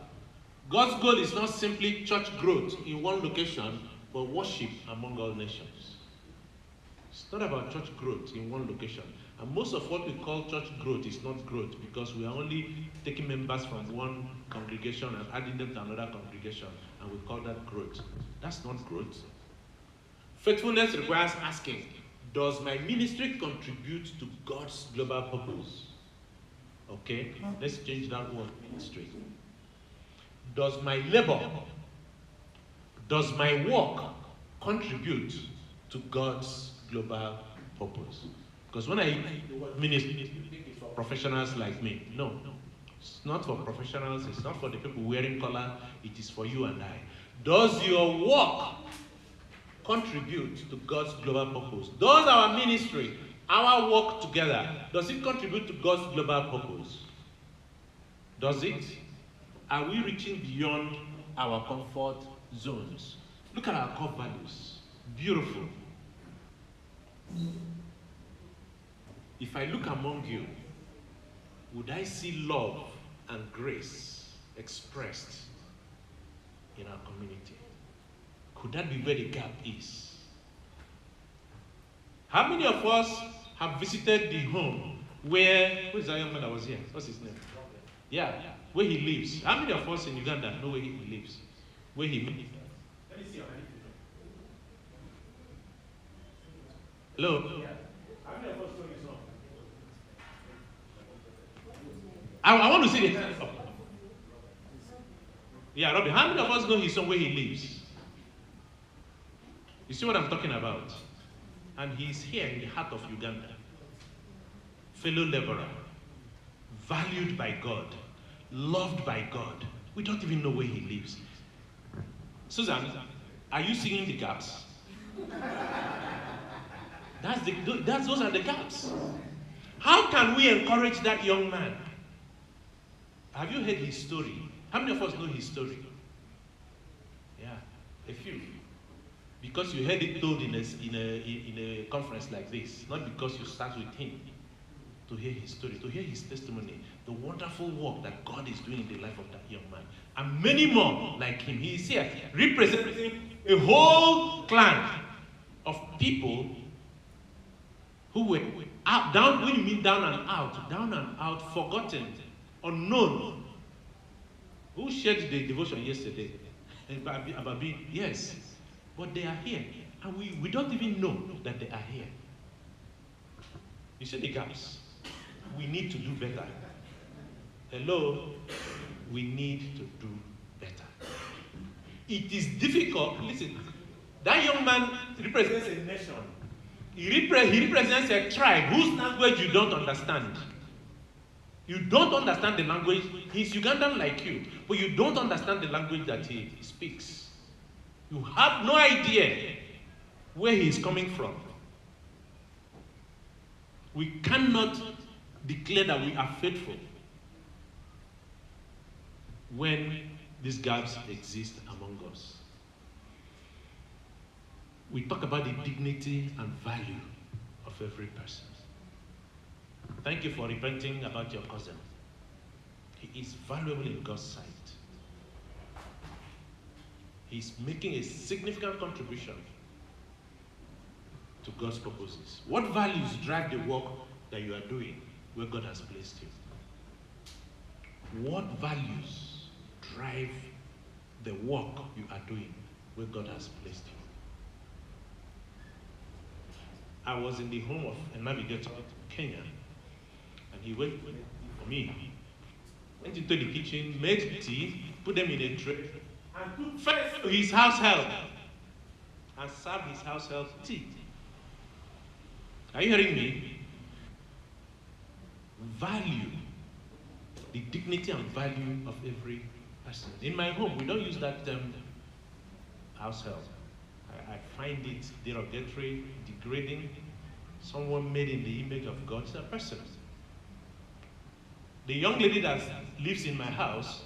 God's goal is not simply church growth in one location, but worship among all nations. It's not about church growth in one location. And most of what we call church growth is not growth, because we are only taking members from one congregation and adding them to another congregation, and we call that growth. That's not growth. Faithfulness requires asking, does my ministry contribute to God's global purpose? Okay, let's change that word, ministry. Does my labor, does my work contribute to God's global purpose? Because when I use the word ministry, it's for professionals like me. No, it's not for professionals, it's not for the people wearing collar, it is for you and I. Does your work contribute to God's global purpose? Does our ministry, our work together, does it contribute to God's global purpose? Does it? Are we reaching beyond our comfort zones? Look at our core values. Beautiful. If I look among you, would I see love and grace expressed in our community? Could that be where the gap is? How many of us have visited the home where, who's that young man that was here? What's his name? Yeah, where he lives. How many of us in Uganda know where he lives? Where he lives? Let me see your hand. Hello? How many of us know his home? I want to see the hands up. Yeah, Robbie, how many of us know his home where he lives? You see what I'm talking about? And he's here in the heart of Uganda. Fellow laborer, valued by God, loved by God. We don't even know where he lives. Susan, are you seeing the gaps? Those are the gaps. How can we encourage that young man? Have you heard his story? How many of us know his story? Yeah, a few. Because you heard it told in a conference like this, not because you start with him to hear his story, to hear his testimony, the wonderful work that God is doing in the life of that young man. And many more like him. He is here representing a whole clan of people who were out, down, when you mean down and out, forgotten, unknown. Who shared the devotion yesterday? Ababi, yes. But they are here. And we don't even know that they are here. You see the gaps. We need to do better. Hello? We need to do better. It is difficult. Listen, that young man represents a nation. He represents a tribe whose language you don't understand. You don't understand the language. He's Ugandan like you, but you don't understand the language that he speaks. You have no idea where he is coming from. We cannot declare that we are faithful when these gaps exist among us. We talk about the dignity and value of every person. Thank you for repenting about your cousin. He is valuable in God's sight. He's making a significant contribution to God's purposes. What values drive the work that you are doing where God has placed you? What values drive the work you are doing where God has placed you? I was in the home of a navigator in Kenya, and he went for me, went into the kitchen, made tea, put them in a tray, and took first to his house help and served his house help tea. Are you hearing me? Value the dignity and value of every person. In my home, we don't use that term house help. I find it derogatory, degrading. Someone made in the image of God is a person. The young lady that lives in my house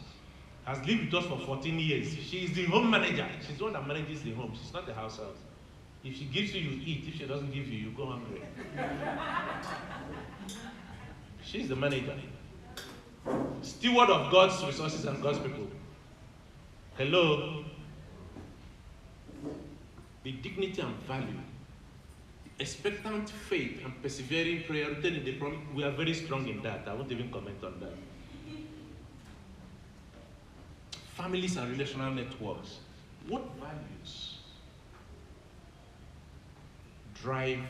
has lived with us for 14 years. She is the home manager. She's the one that manages the home. She's not the house help. If she gives you, you eat. If she doesn't give you, you go hungry. She's the manager. Steward of God's resources and God's people. Hello? The dignity and value, expectant faith and persevering prayer rooted in the promise, we are very strong in that. I won't even comment on that. Families and relational networks. What values drive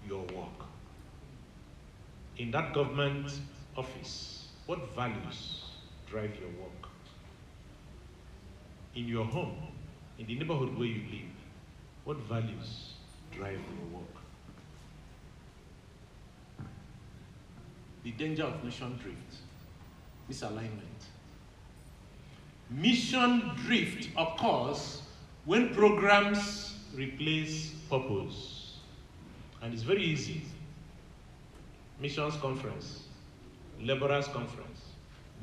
your work? In that government office, what values drive your work? In your home, in the neighborhood where you live, what values drive your work? The danger of mission drift, misalignment. Mission drift occurs when programs replace purpose. And it's very easy. Missions conference, laborers conference,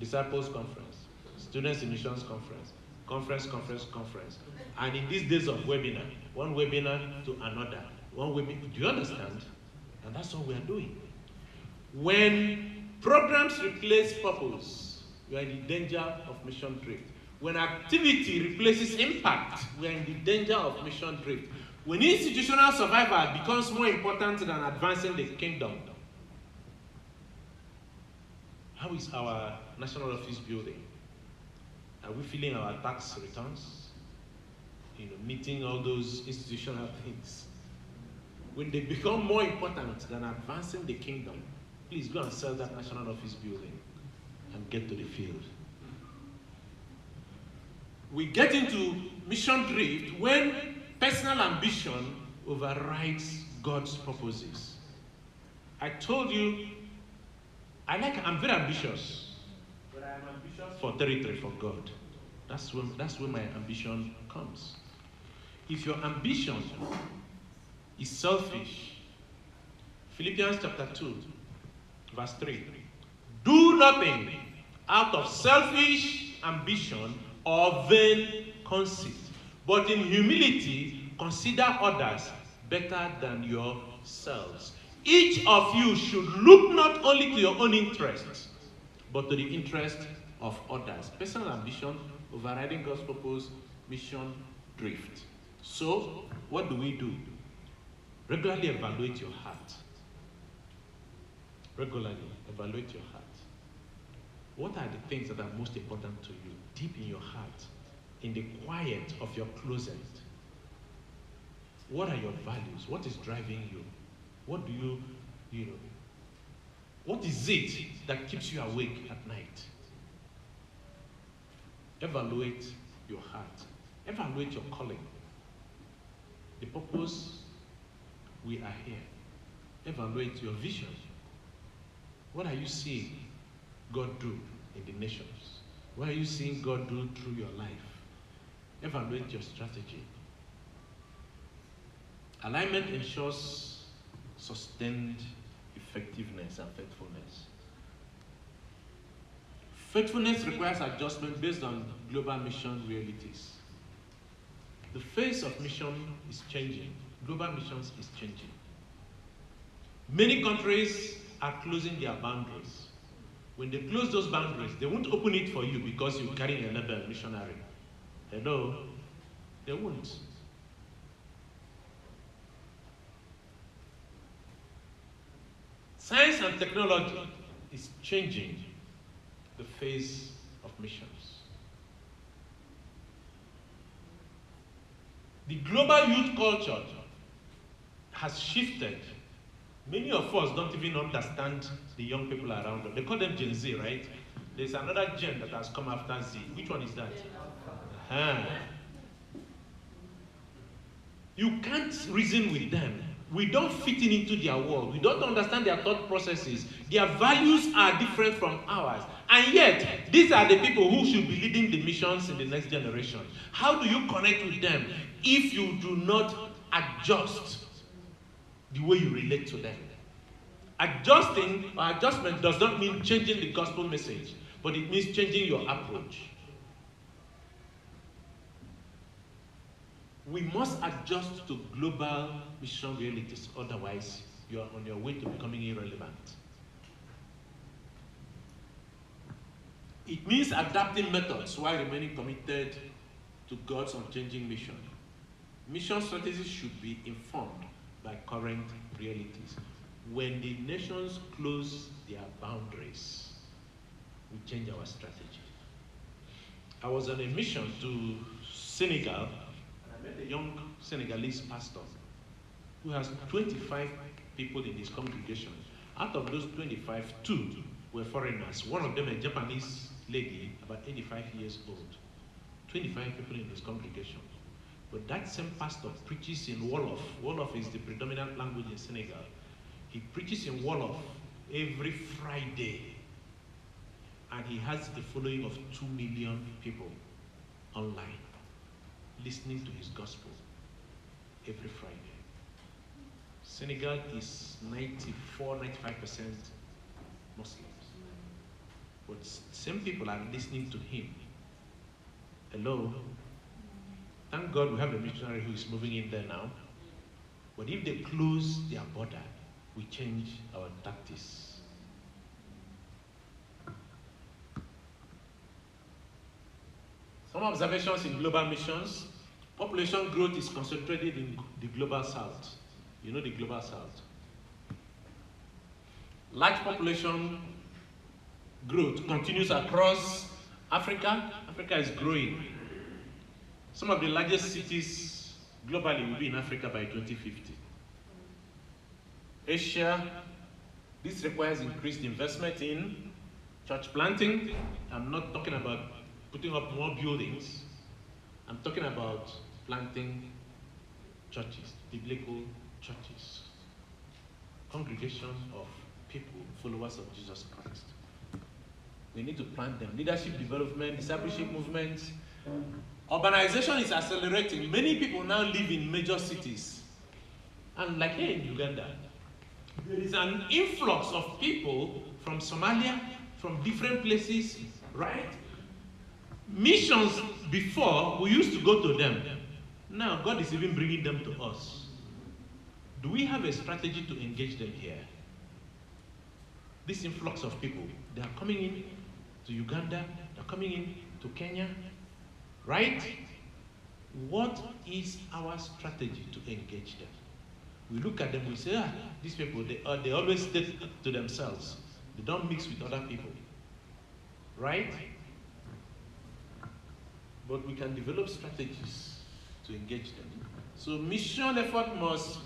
disciples conference, students in missions conference, conference. And in these days of webinar, one webinar to another, one webinar, do you understand? And that's what we are doing. When programs replace purpose, we are in the danger of mission drift. When activity replaces impact, we are in the danger of mission drift. When institutional survival becomes more important than advancing the kingdom, how is our national office building? Are we filling our tax returns? Meeting all those institutional things. When they become more important than advancing the kingdom, please go and sell that national office building and get to the field. We get into mission drift when personal ambition overrides God's purposes. I told you, I'm very ambitious, but I'm ambitious for territory for God. That's where my ambition comes. If your ambition is selfish, Philippians chapter 2, verse 3, do nothing out of selfish ambition or vain conceit, but in humility consider others better than yourselves. Each of you should look not only to your own interests, but to the interest of others. Personal ambition overriding God's purpose, mission drift. So, what do? Regularly evaluate your heart. Regularly evaluate your heart. What are the things that are most important to you, deep in your heart, in the quiet of your closet? What are your values? What is driving you? What do you know? What is it that keeps you awake at night? Evaluate your heart. Evaluate your calling. The purpose, we are here. Evaluate your vision. What are you seeing God do in the nations? What are you seeing God do through your life? Evaluate your strategy. Alignment ensures sustained effectiveness and faithfulness. Faithfulness requires adjustment based on global mission realities. The face of mission is changing. Global missions is changing. Many countries are closing their boundaries. When they close those boundaries, they won't open it for you because you carry a label missionary. Hello? They won't. Science and technology is changing the face of missions. The global youth culture has shifted. Many of us don't even understand the young people around us. They call them Gen Z, right? There's another gen that has come after Z. Which one is that? You can't reason with them. We don't fit into their world. We don't understand their thought processes. Their values are different from ours. And yet, these are the people who should be leading the missions in the next generation. How do you connect with them if you do not adjust the way you relate to them? Adjusting or adjustment does not mean changing the gospel message, but it means changing your approach. We must adjust to global mission realities, otherwise you are on your way to becoming irrelevant. It means adapting methods while remaining committed to God's unchanging mission. Mission strategies should be informed by current realities. When the nations close their boundaries, we change our strategy. I was on a mission to Senegal, and I met a young Senegalese pastor who has 25 people in his congregation. Out of those 25, 2 were foreigners. One of them a Japanese lady, about 85 years old. 25 people in his congregation. But that same pastor preaches in Wolof. Wolof is the predominant language in Senegal. He preaches in Wolof every Friday. And he has a following of 2 million people online listening to his gospel every Friday. Senegal is 94-95% Muslims. But same people are listening to him. Hello? Thank God we have a missionary who is moving in there now. But if they close their border, we change our tactics. Some observations in global missions. Population growth is concentrated in the global south. You know the global south. Large population growth continues across Africa. Africa is growing. Some of the largest cities globally will be in Africa by 2050. Asia, this requires increased investment in church planting. I'm not talking about putting up more buildings. I'm talking about planting churches, biblical churches, congregations of people, followers of Jesus Christ. We need to plant them. Leadership development, discipleship movements. Urbanization is accelerating. Many people now live in major cities. And like here in Uganda, there is an influx of people from Somalia, from different places, right? Missions before, we used to go to them. Now, God is even bringing them to us. Do we have a strategy to engage them here? This influx of people, they are coming in to Uganda, they're coming in to Kenya, right? What is our strategy to engage them? We look at them, we say, these people, they always stay to themselves. They don't mix with other people, right? But we can develop strategies to engage them. So mission effort must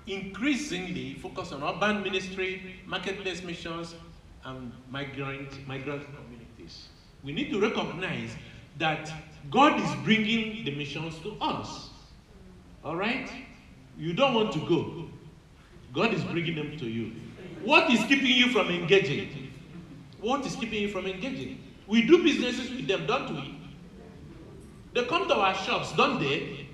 increasingly focus on urban ministry, marketplace missions, and migrant communities. We need to recognize that God is bringing the missions to us. All right? You don't want to go. God is bringing them to you. What is keeping you from engaging? What is keeping you from engaging? We do businesses with them, don't we? They come to our shops, don't they?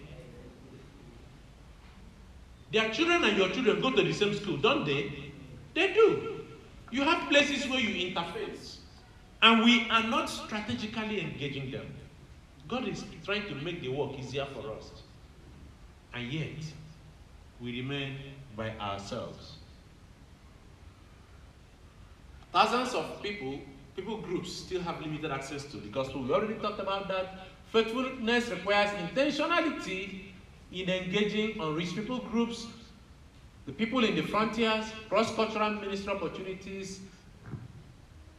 Their children and your children go to the same school, don't they? They do. You have places where you interface. And we are not strategically engaging them. God is trying to make the work easier for us. And yet, we remain by ourselves. Thousands of people groups still have limited access to the gospel. We already talked about that. Faithfulness requires intentionality in engaging unreached people groups, the people in the frontiers, cross-cultural ministry opportunities.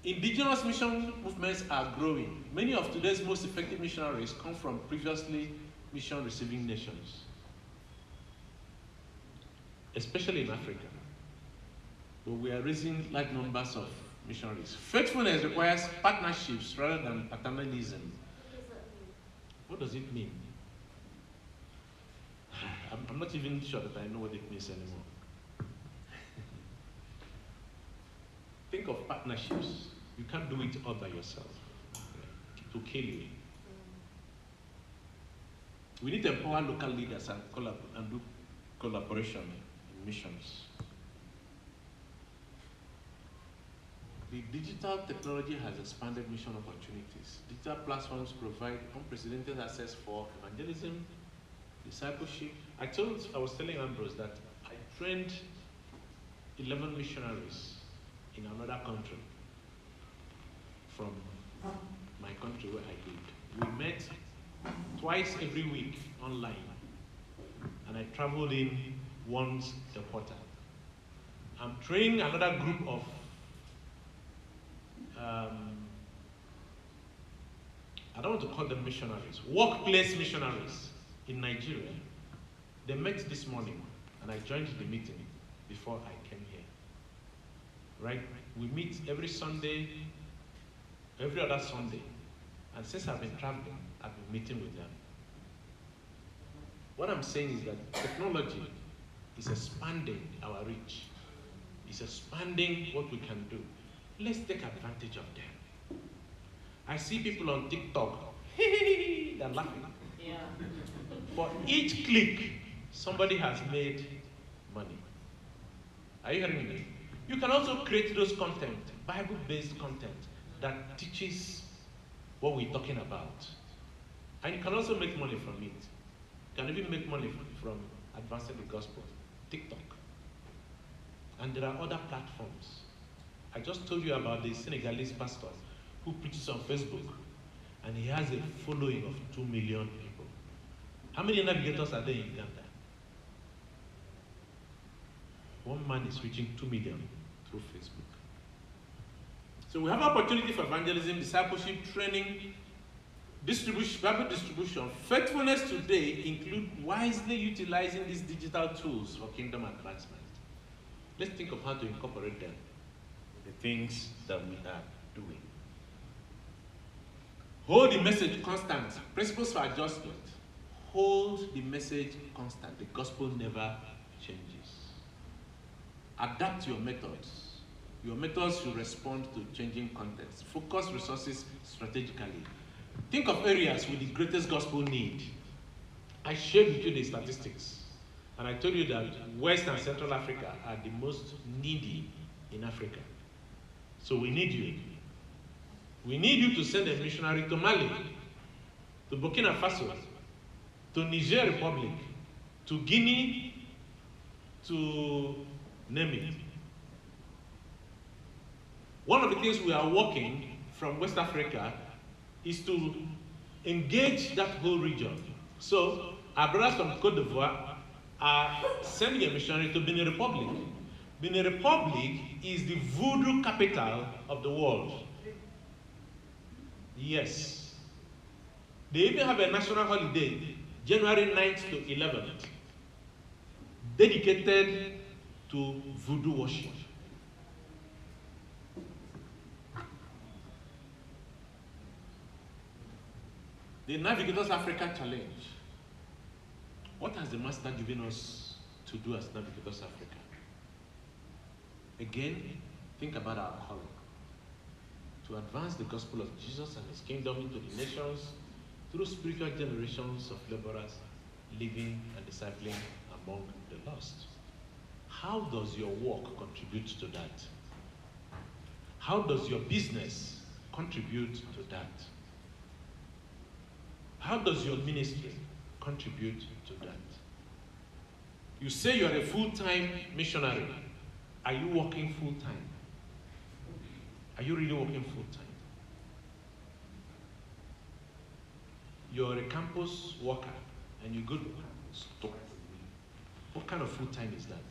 Indigenous mission movements are growing. Many of today's most effective missionaries come from previously mission-receiving nations, especially in Africa, where we are raising large numbers of missionaries. Faithfulness requires partnerships rather than paternalism. What does it mean? I'm not even sure that I know what it means anymore. Think of partnerships. You can't do it all by yourself. It will kill you. We need to empower local leaders and do collaboration in missions. The digital technology has expanded mission opportunities. Digital platforms provide unprecedented access for evangelism, discipleship. I was telling Ambrose that I trained 11 missionaries in another country from my country where I lived. We met twice every week online, and I traveled in once a quarter. I'm training another group of I don't want to call them missionaries, workplace missionaries in Nigeria. They met this morning, and I joined the meeting before I came here. Right? We meet every Sunday, every other Sunday. And since I've been traveling, I've been meeting with them. What I'm saying is that technology is expanding our reach. It's expanding what we can do. Let's take advantage of them. I see people on TikTok, they're laughing. Yeah. For each click, somebody has made money. Are you hearing me? You can also create those content, Bible-based content, that teaches what we're talking about. And you can also make money from it. You can even make money from advancing the gospel. TikTok. And there are other platforms. I just told you about the Senegalese pastor who preaches on Facebook, and he has a following of 2 million people. How many navigators are there in Uganda? One man is reaching 2 million through Facebook. So we have opportunity for evangelism, discipleship, training, distribution, Bible distribution. Faithfulness today include wisely utilizing these digital tools for kingdom advancement. Let's think of how to incorporate them in the things that we are doing. Hold the message constant. Principles for adjustment. Hold the message constant. The gospel never changes. Adapt your methods. Your methods should respond to changing contexts. Focus resources strategically. Think of areas with the greatest gospel need. I shared with you the statistics. And I told you that West and Central Africa are the most needy in Africa. So we need you. We need you to send a missionary to Mali, to Burkina Faso, to Niger Republic, to Guinea, to name it. One of the things we are working from West Africa is to engage that whole region. So our brothers from Côte d'Ivoire are sending a missionary to Benin Republic. Benin Republic is the voodoo capital of the world. Yes. They even have a national holiday, January 9th to 11th, dedicated to voodoo worship. The Navigators Africa Challenge. What has the Master given us to do as Navigators Africa? Again, think about our calling. To advance the gospel of Jesus and his kingdom into the nations through spiritual generations of laborers living and discipling among the lost. How does your work contribute to that? How does your business contribute to that? How does your ministry contribute to that? You say you're a full-time missionary. Are you working full-time? Are you really working full-time? You're a campus worker and you go to campus twice a week. What kind of full-time is that?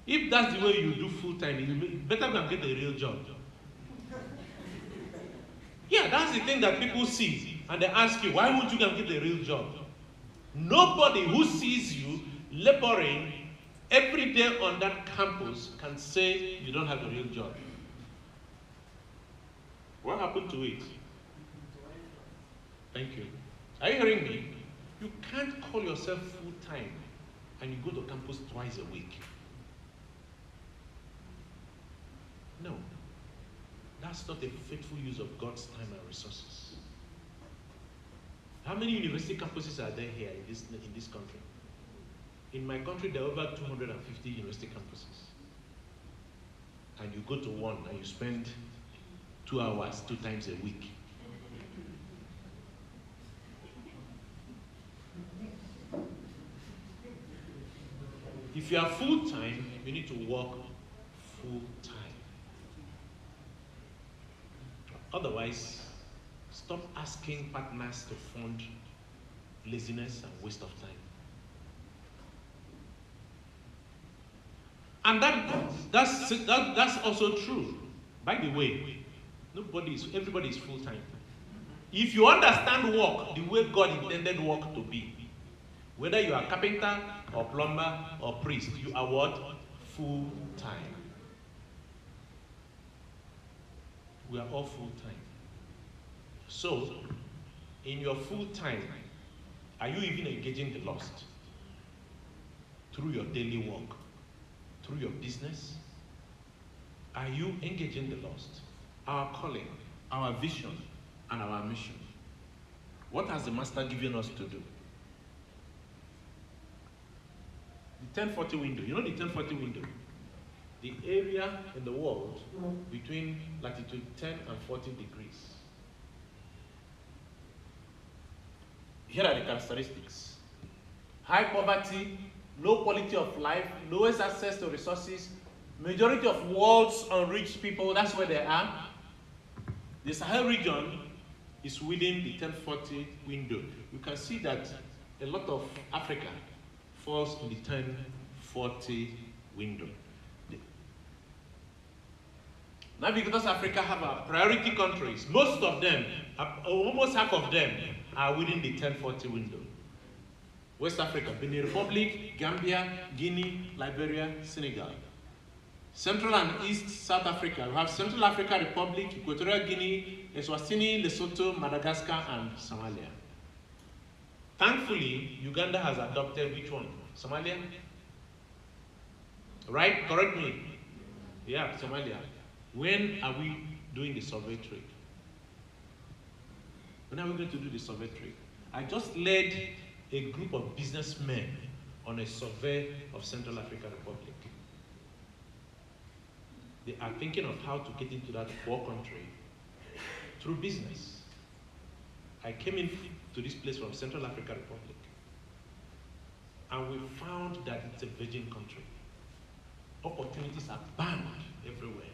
If that's the way you do full-time, you better go and get a real job. Yeah, that's the thing that people see. And they ask you, why would you go and get a real job? Nobody who sees you laboring every day on that campus can say you don't have a real job. What happened to it? Thank you. Are you hearing me? You can't call yourself full-time and you go to campus twice a week. No. That's not a faithful use of God's time and resources. How many university campuses are there here in this country? In my country, there are over 250 university campuses. And you go to one and you spend 2 hours 2 times a week. If you are full-time, you need to work full-time. Otherwise, stop asking partners to fund laziness and waste of time. And that's also true. By the way, everybody is full-time. If you understand work the way God intended work to be, whether you are carpenter or plumber or priest, you are what? Full-time. We are all full-time. So, in your full-time, are you even engaging the lost? Through your daily work? Through your business? Are you engaging the lost? Our calling, our vision, and our mission. What has the Master given us to do? The 1040 window. You know the 1040 window? The area in the world between latitude 10 and 40 degrees. Here are the characteristics. High poverty, low quality of life, lowest access to resources, majority of world's unreached people, that's where they are. The Sahel region is within the 1040 window. You can see that a lot of Africa falls in the 1040 window. Navigators Africa have a priority countries. Most of them, almost half of them, are within the 1040 window. West Africa, Benin Republic, Gambia, Guinea, Liberia, Senegal. Central and East South Africa, we have Central African Republic, Equatorial Guinea, Eswatini, Lesotho, Madagascar, and Somalia. Thankfully, Uganda has adopted which one? Somalia? Right? Correct me. Yeah, Somalia. When are we doing the survey trade? When are we going to do the survey trade? I just led a group of businessmen on a survey of Central African Republic. They are thinking of how to get into that poor country through business. I came in to this place from Central African Republic, and we found that it's a virgin country. Opportunities are abound everywhere.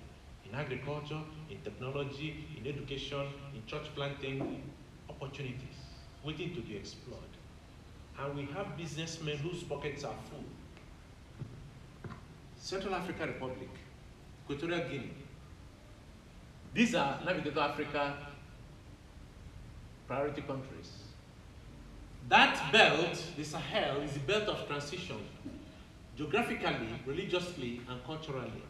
In agriculture, in technology, in education, in church planting, opportunities waiting to be explored. And we have businessmen whose pockets are full. Central African Republic, Equatorial Guinea. These are Navigator Africa priority countries. That belt, the Sahel, is the belt of transition, geographically, religiously, and culturally.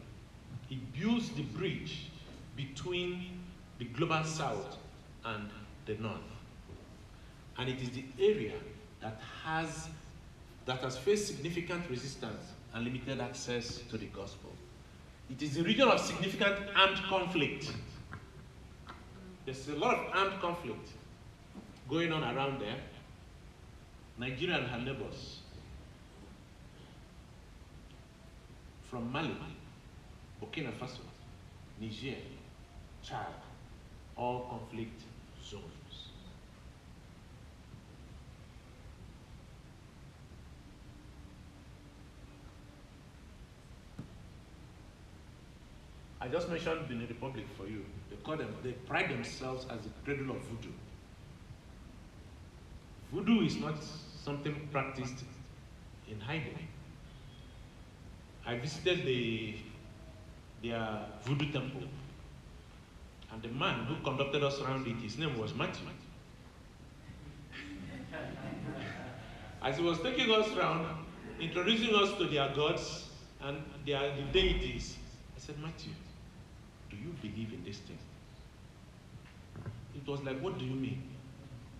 It builds the bridge between the global south and the north. And it is the area that has faced significant resistance and limited access to the gospel. It is the region of significant armed conflict. There's a lot of armed conflict going on around there. Nigeria and her neighbors. From Mali, Burkina Faso, Niger, Chad, all conflict zones. I just mentioned Benin Republic for you. They pride themselves as the cradle of voodoo. Voodoo is not something practiced in hiding. I visited their voodoo temple, and the man who conducted us around it, his name was Matthew. As he was taking us around, introducing us to their gods and their deities, I said, Matthew, do you believe in this thing? It was like, what do you mean?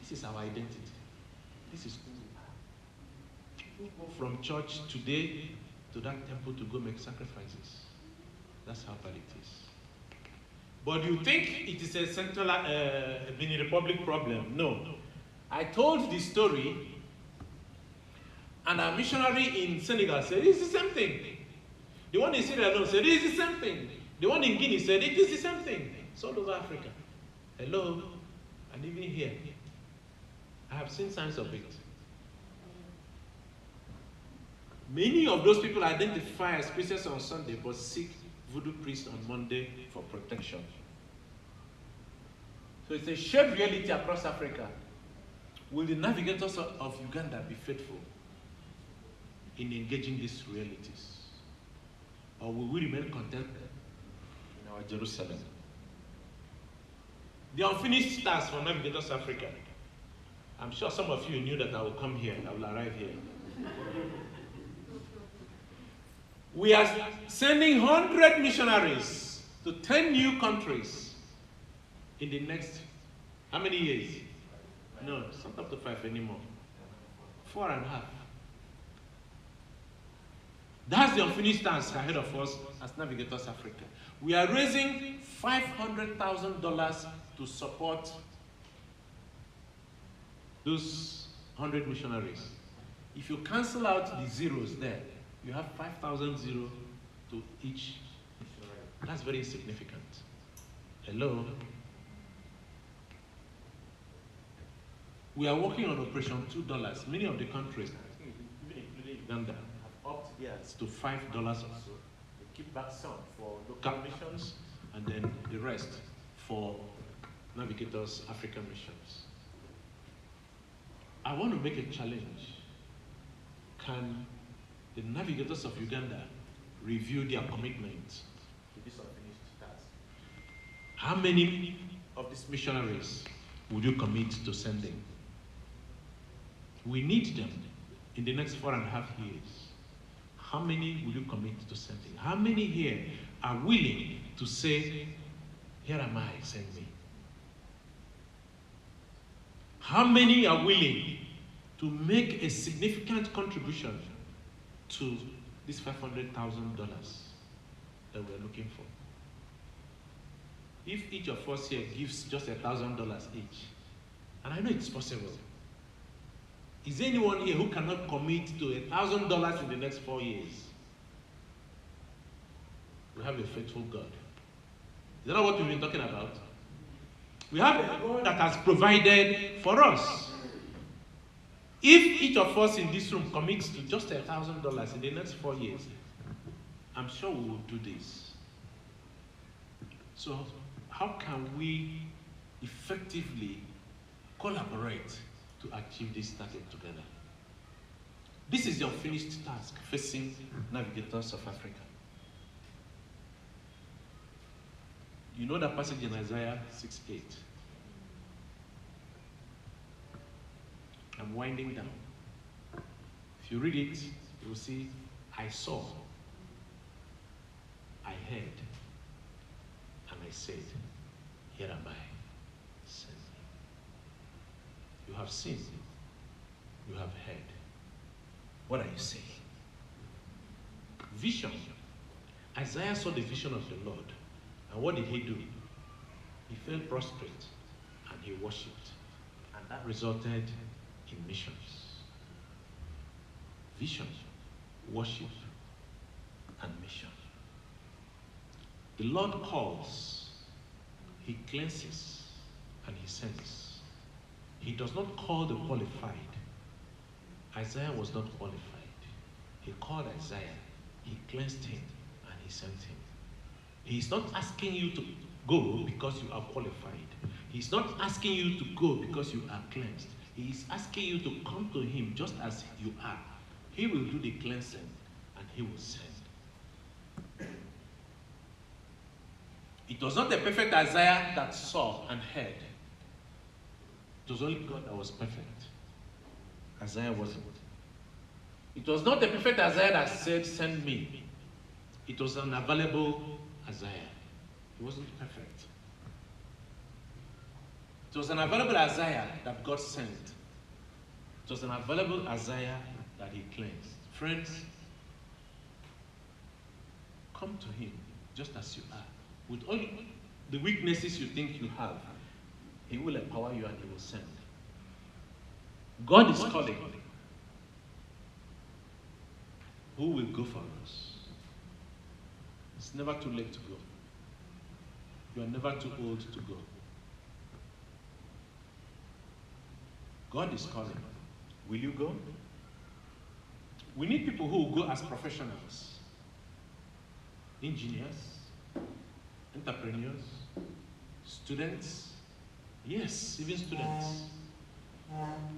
This is our identity. This is who we are. People go from church today to that temple to go make sacrifices. That's how bad it is. But you think it is a Central Benin Republic problem? No. I told the story, and a missionary in Senegal said, it's the same thing. The one in Sierra Leone said, it's the same thing. The one in Guinea said, it is the same thing. It's all over Africa. Hello? And even here, I have seen signs of it. Many of those people identify as Christians on Sunday, but seek voodoo priests on Monday for protection. So it's a shared reality across Africa. Will the navigators of Uganda be faithful in engaging these realities? Or will we remain content in our Jerusalem? The unfinished task for Navigators Africa. I'm sure some of you knew that I will come here, I will arrive here. We are sending 100 missionaries to 10 new countries in the next, how many years? No, it's not up to 5 anymore. 4.5. That's the unfinished task ahead of us as Navigators Africa. We are raising $500,000 to support those 100 missionaries. If you cancel out the zeros there, you have 5,000 zeros to each missionary. That's very insignificant. Hello? We are working on Operation $2. Many of the countries, even including Uganda, have upped theirs to $5 or so. They keep back some for local missions and then the rest for Navigators African missions. I want to make a challenge. Can the Navigators of Uganda review their commitment to this unfinished task? How many of these missionaries would you commit to sending? We need them in the next 4.5 years. How many will you commit to sending? How many here are willing to say, here am I, send me? How many are willing to make a significant contribution to this $500,000 that we're looking for? If each of us here gives just $1,000 each, and I know it's possible, is there anyone here who cannot commit to $1,000 in the next 4 years? We have a faithful God. Is that not what we've been talking about? We have a God that has provided for us. If each of us in this room commits to just $1,000 in the next 4 years, I'm sure we will do this. So how can we effectively collaborate to achieve this target together? This is the unfinished task facing Navigators of Africa. You know that passage in Isaiah 6:8. I'm winding down. If you read it, you will see, I saw, I heard, and I said, here am I, send me. You have seen, you have heard. What are you saying? Vision. Isaiah saw the vision of the Lord. And what did he do? He fell prostrate and he worshipped. And that resulted in missions. Vision, worship, and mission. The Lord calls, he cleanses, and he sends. He does not call the qualified. Isaiah was not qualified. He called Isaiah, he cleansed him, and he sent him. He's not asking you to go because you are qualified. He's not asking you to go because you are cleansed. He is asking you to come to him just as you are. He will do the cleansing and he will send. It was not the perfect Isaiah that saw and heard. It was only God that was perfect. Isaiah wasn't. It was not the perfect Isaiah that said, send me. It was an available Isaiah. He wasn't perfect. It was an available Isaiah that God sent. It was an available Isaiah that he cleansed. Friends, come to him just as you are, with the weaknesses you think you have, He will empower you and He will send. God is calling. Who will go for us? It's never too late to go. You are never too old to go. God is calling. Will you go? We need people who will go as professionals. Engineers, entrepreneurs, students. Yes, even students.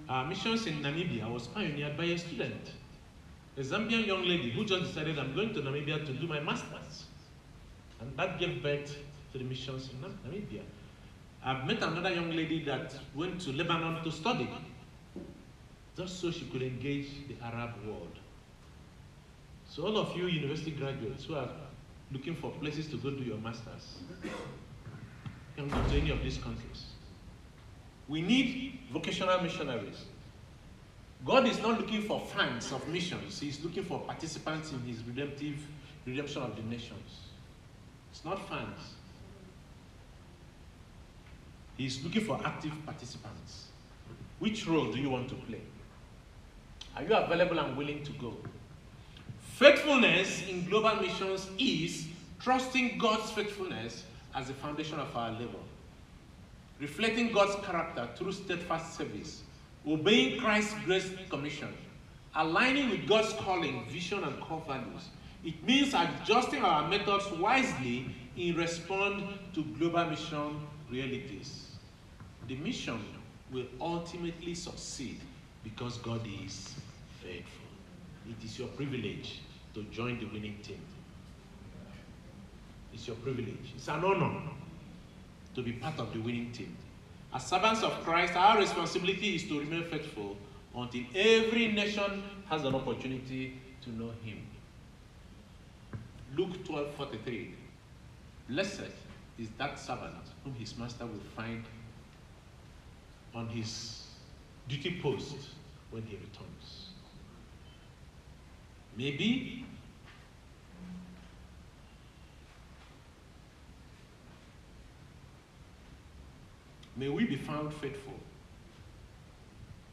Our missions in Namibia was pioneered by a student. A Zambian young lady who just decided, I'm going to Namibia to do my master's. And that gave birth to the missions in Namibia. I've met another young lady that went to Lebanon to study, just so she could engage the Arab world. So all of you university graduates who are looking for places to go do your master's, you can go to any of these countries. We need vocational missionaries. God is not looking for fans of missions. He's looking for participants in His redemption of the nations. It's not fans. He's looking for active participants. Which role do you want to play? Are you available and willing to go? Faithfulness in global missions is trusting God's faithfulness as the foundation of our labor, reflecting God's character through steadfast service, obeying Christ's grace commission, aligning with God's calling, vision, and core values. It means adjusting our methods wisely in response to global mission realities. The mission will ultimately succeed because God is faithful. It is your privilege to join the winning team. It's your privilege. It's an honor to be part of the winning team. As servants of Christ, our responsibility is to remain faithful until every nation has an opportunity to know Him. Luke 12:43. Blessed is that servant whom his master will find on his duty post when he returns. Maybe may we be found faithful,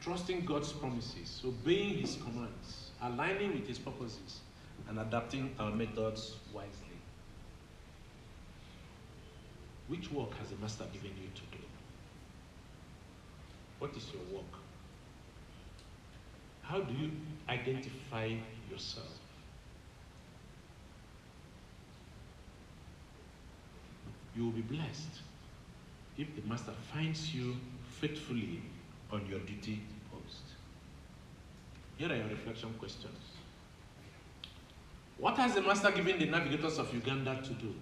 trusting God's promises, obeying His commands, aligning with His purposes, and adapting our methods wisely. Which work has the Master given you to do? What is your work? How do you identify yourself? You will be blessed if the Master finds you faithfully on your duty post. Here are your reflection questions. What has the Master given the navigators of Uganda to do?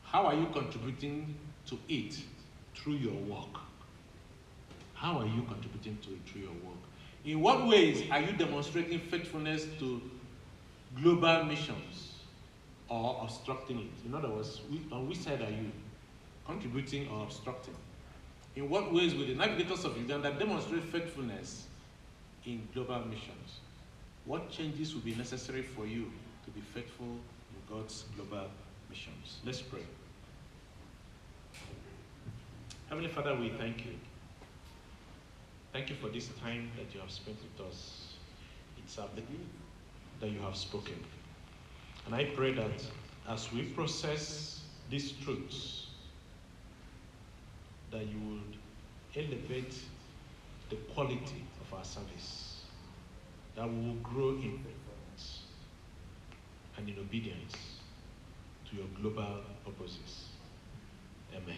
How are you contributing to it through your work? How are you contributing to it through your work? In what ways are you demonstrating faithfulness to global missions or obstructing it? In other words, on which side are you? Contributing or obstructing? In what ways will the navigators of Uganda demonstrate faithfulness in global missions? What changes will be necessary for you to be faithful in God's global missions? Let's pray. Heavenly Father, we thank you. Thank you for this time that you have spent with us. It's a belief that you have spoken. And I pray that as we process these truths, that you would elevate the quality of our service, that we will grow in faithfulness and in obedience to your global purposes. Amen.